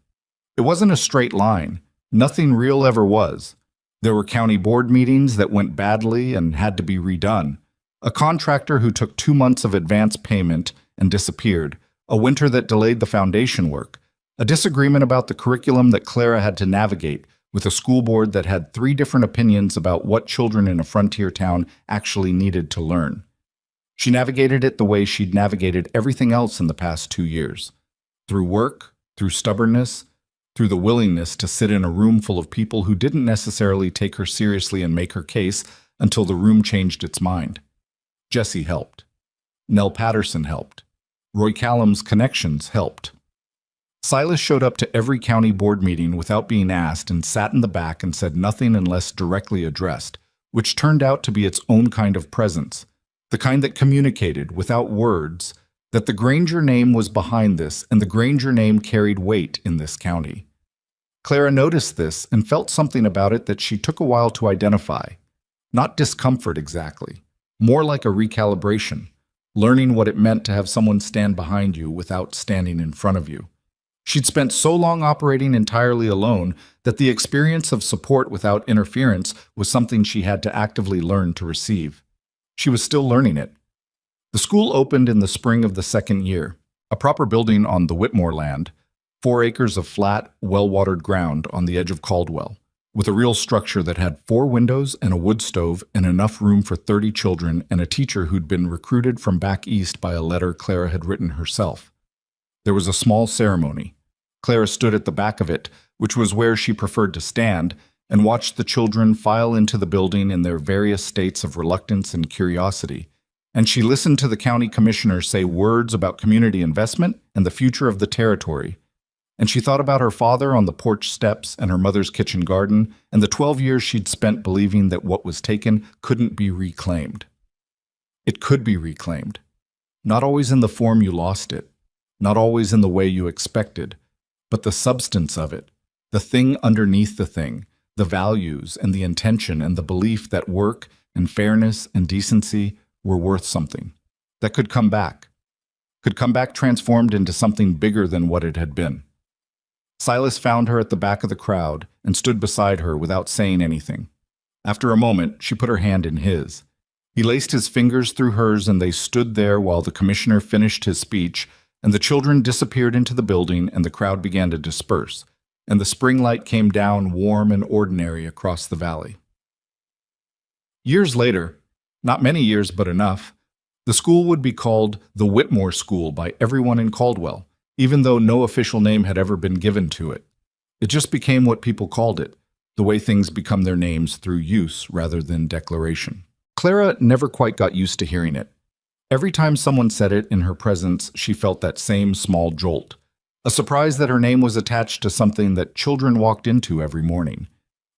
It wasn't a straight line. Nothing real ever was. There were county board meetings that went badly and had to be redone. A contractor who took 2 months of advance payment and disappeared. A winter that delayed the foundation work. A disagreement about the curriculum that Clara had to navigate with a school board that had 3 different opinions about what children in a frontier town actually needed to learn. She navigated it the way she'd navigated everything else in the past 2 years. Through work, through stubbornness, through the willingness to sit in a room full of people who didn't necessarily take her seriously and make her case until the room changed its mind. Jesse helped. Nell Patterson helped. Roy Callum's connections helped. Silas showed up to every county board meeting without being asked and sat in the back and said nothing unless directly addressed, which turned out to be its own kind of presence, the kind that communicated, without words, that the Granger name was behind this and the Granger name carried weight in this county. Clara noticed this and felt something about it that she took a while to identify. Not discomfort exactly, more like a recalibration, learning what it meant to have someone stand behind you without standing in front of you. She'd spent so long operating entirely alone that the experience of support without interference was something she had to actively learn to receive. She was still learning it. The school opened in the spring of the second year, a proper building on the Whitmore land, 4 acres of flat, well-watered ground on the edge of Caldwell, with a real structure that had 4 windows and a wood stove and enough room for 30 children and a teacher who'd been recruited from back east by a letter Clara had written herself. There was a small ceremony. Clara stood at the back of it, which was where she preferred to stand, and watched the children file into the building in their various states of reluctance and curiosity. And she listened to the county commissioner say words about community investment and the future of the territory. And she thought about her father on the porch steps and her mother's kitchen garden and the 12 years she'd spent believing that what was taken couldn't be reclaimed. It could be reclaimed. Not always in the form you lost it, not always in the way you expected, but the substance of it, the thing underneath the thing, the values and the intention and the belief that work and fairness and decency were worth something, that could come back transformed into something bigger than what it had been. Silas found her at the back of the crowd and stood beside her without saying anything. After a moment, she put her hand in his. He laced his fingers through hers and they stood there while the commissioner finished his speech, and the children disappeared into the building and the crowd began to disperse, and the spring light came down warm and ordinary across the valley. Years later, not many years but enough, the school would be called the Whitmore School by everyone in Caldwell, even though no official name had ever been given to it. It just became what people called it, the way things become their names through use rather than declaration. Clara never quite got used to hearing it. Every time someone said it in her presence, she felt that same small jolt, a surprise that her name was attached to something that children walked into every morning.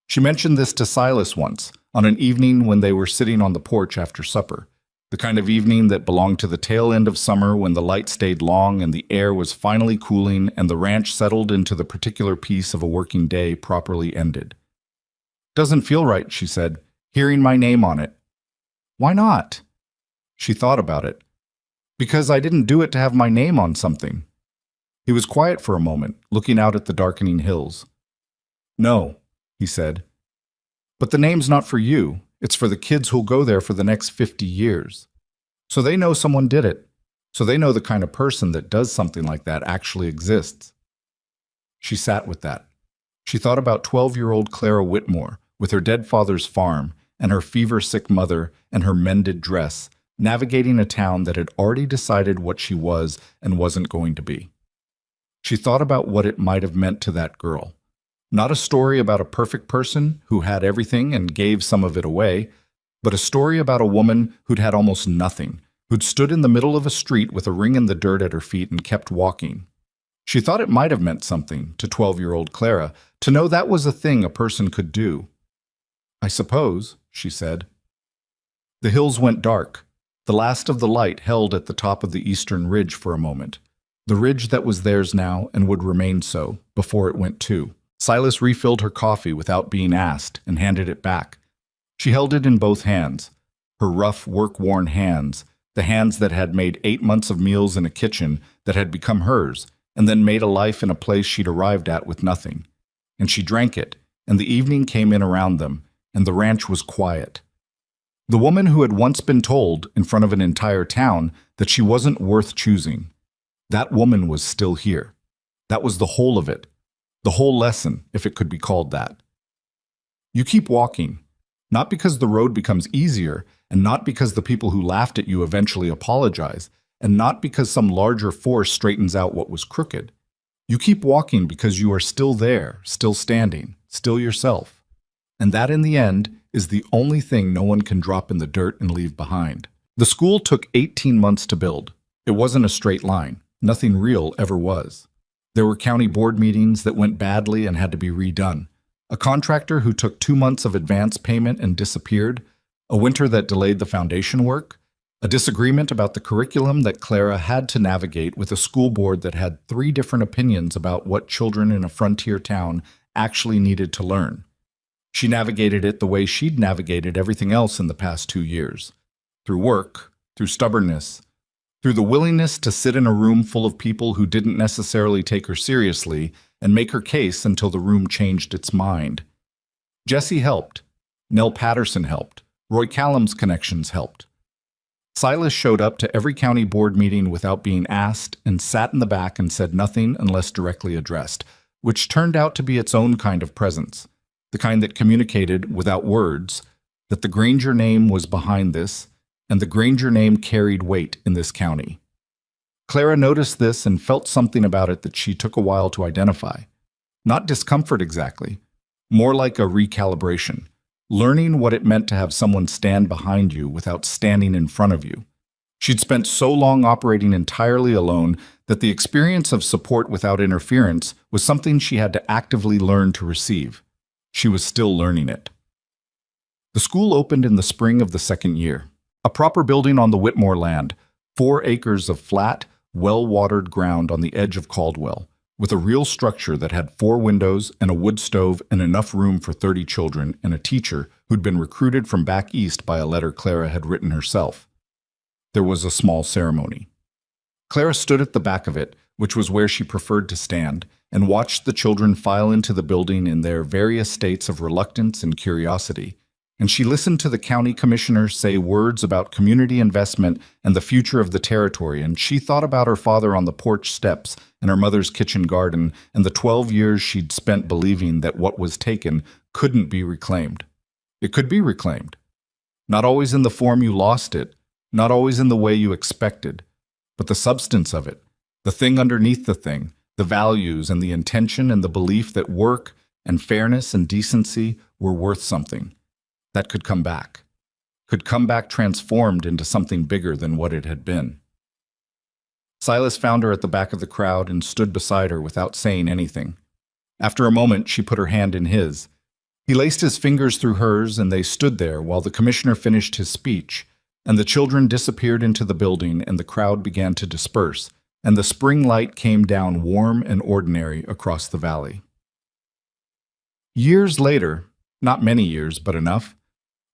She mentioned this to Silas once, on an evening when they were sitting on the porch after supper, the kind of evening that belonged to the tail end of summer when the light stayed long and the air was finally cooling and the ranch settled into the particular piece of a working day properly ended. "Doesn't feel right," she said, "hearing my name on it." "Why not?" She thought about it. "Because I didn't do it to have my name on something." He was quiet for a moment, looking out at the darkening hills. "No," he said. "But the name's not for you. It's for the kids who'll go there for the next 50 years. So they know someone did it. So they know the kind of person that does something like that actually exists." She sat with that. She thought about 12-year-old Clara Whitmore, with her dead father's farm, and her fever-sick mother, and her mended dress, navigating a town that had already decided what she was and wasn't going to be. She thought about what it might have meant to that girl. Not a story about a perfect person who had everything and gave some of it away, but a story about a woman who'd had almost nothing, who'd stood in the middle of a street with a ring in the dirt at her feet and kept walking. She thought it might have meant something to 12-year-old Clara to know that was a thing a person could do. "I suppose," she said. The hills went dark. The last of the light held at the top of the eastern ridge for a moment. the ridge that was theirs now and would remain so before it went too. Silas refilled her coffee without being asked and handed it back. She held it in both hands, her rough, work-worn hands, the hands that had made 8 months of meals in a kitchen that had become hers, and then made a life in a place she'd arrived at with nothing. And she drank it, and the evening came in around them, and the ranch was quiet. The woman who had once been told, in front of an entire town, that she wasn't worth choosing, that woman was still here. That was the whole of it, the whole lesson, if it could be called that. You keep walking, not because the road becomes easier, and not because the people who laughed at you eventually apologize, and not because some larger force straightens out what was crooked. You keep walking because you are still there, still standing, still yourself. And that, in the end, is the only thing no one can drop in the dirt and leave behind. The school took 18 months to build. It wasn't a straight line. Nothing real ever was. There were county board meetings that went badly and had to be redone. A contractor who took 2 months of advance payment and disappeared. A winter that delayed the foundation work. A disagreement about the curriculum that Clara had to navigate with a school board that had 3 different opinions about what children in a frontier town actually needed to learn. She navigated it the way she'd navigated everything else in the past 2 years. Through work, through stubbornness, through the willingness to sit in a room full of people who didn't necessarily take her seriously and make her case until the room changed its mind. Jesse helped. Nell Patterson helped. Roy Callum's connections helped. Silas showed up to every county board meeting without being asked and sat in the back and said nothing unless directly addressed, which turned out to be its own kind of presence, the kind that communicated, without words, that the Granger name was behind this, and the Granger name carried weight in this county. Clara noticed this and felt something about it that she took a while to identify. Not discomfort exactly, more like a recalibration, learning what it meant to have someone stand behind you without standing in front of you. She'd spent so long operating entirely alone that the experience of support without interference was something she had to actively learn to receive. She was still learning it. The school opened in the spring of the second year. A proper building on the Whitmore land, 4 acres of flat, well-watered ground on the edge of Caldwell, with a real structure that had 4 windows and a wood stove and enough room for 30 children and a teacher who'd been recruited from back east by a letter Clara had written herself. There was a small ceremony. Clara stood at the back of it, which was where she preferred to stand, and watched the children file into the building in their various states of reluctance and curiosity. And she listened to the county commissioner say words about community investment and the future of the territory, and she thought about her father on the porch steps and her mother's kitchen garden and the 12 years she'd spent believing that what was taken couldn't be reclaimed. It could be reclaimed. Not always in the form you lost it, not always in the way you expected, but the substance of it, the thing underneath the thing, the values and the intention and the belief that work and fairness and decency were worth something. That could come back transformed into something bigger than what it had been. Silas found her at the back of the crowd and stood beside her without saying anything. After a moment, she put her hand in his. He laced his fingers through hers, and they stood there while the commissioner finished his speech, and the children disappeared into the building, and the crowd began to disperse, and the spring light came down warm and ordinary across the valley. Years later, not many years, but enough,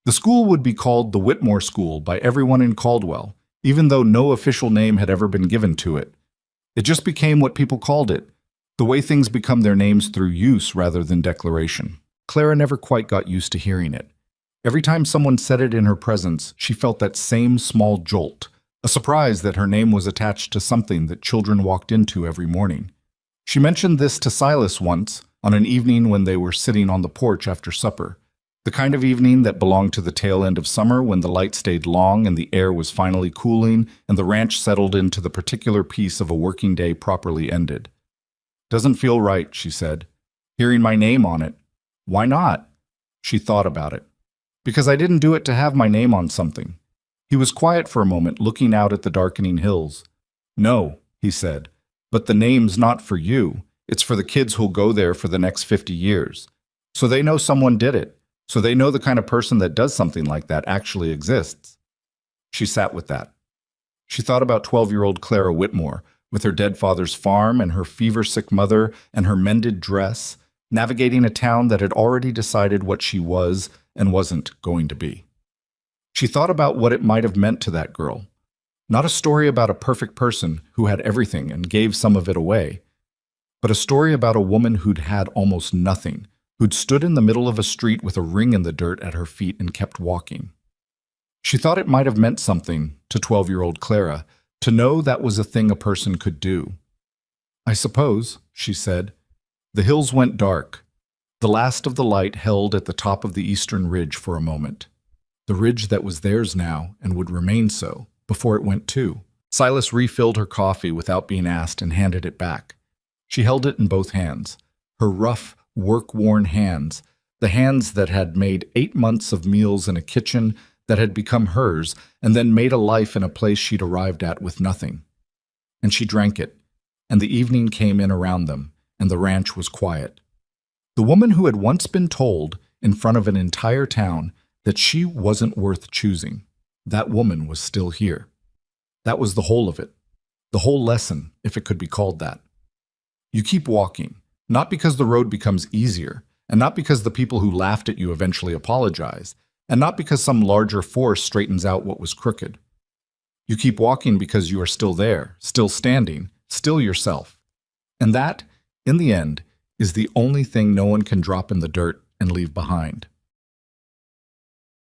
the school would be called the Whitmore School by everyone in Caldwell, even though no official name had ever been given to it. It just became what people called it, the way things become their names through use rather than declaration. Clara never quite got used to hearing it. Every time someone said it in her presence, she felt that same small jolt, a surprise that her name was attached to something that children walked into every morning. She mentioned this to Silas once, on an evening when they were sitting on the porch after supper. The kind of evening that belonged to the tail end of summer when the light stayed long and the air was finally cooling and the ranch settled into the particular piece of a working day properly ended. "Doesn't feel right," she said. "Hearing my name on it. Why not?" She thought about it. "Because I didn't do it to have my name on something." He was quiet for a moment, looking out at the darkening hills. "No," he said, "but the name's not for you. It's for the kids who'll go there for the next 50 years. So they know someone did it. So they know the kind of person that does something like that actually exists." She sat with that. She thought about 12-year-old Clara Whitmore, with her dead father's farm and her fever-sick mother and her mended dress, navigating a town that had already decided what she was and wasn't going to be. She thought about what it might have meant to that girl. Not a story about a perfect person who had everything and gave some of it away, but a story about a woman who'd had almost nothing, who'd stood in the middle of a street with a ring in the dirt at her feet and kept walking. She thought it might have meant something to 12-year-old Clara to know that was a thing a person could do. "I suppose," she said. The hills went dark. The last of the light held at the top of the eastern ridge for a moment. The ridge that was theirs now and would remain so before it went too. Silas refilled her coffee without being asked and handed it back. She held it in both hands, her rough, work-worn hands, the hands that had made 8 months of meals in a kitchen that had become hers and then made a life in a place she'd arrived at with nothing. And she drank it, and the evening came in around them, and the ranch was quiet. The woman who had once been told, in front of an entire town, that she wasn't worth choosing, that woman was still here. That was the whole of it, the whole lesson, if it could be called that. You keep walking, not because the road becomes easier, and not because the people who laughed at you eventually apologize, and not because some larger force straightens out what was crooked. You keep walking because you are still there, still standing, still yourself. And that, in the end, is the only thing no one can drop in the dirt and leave behind.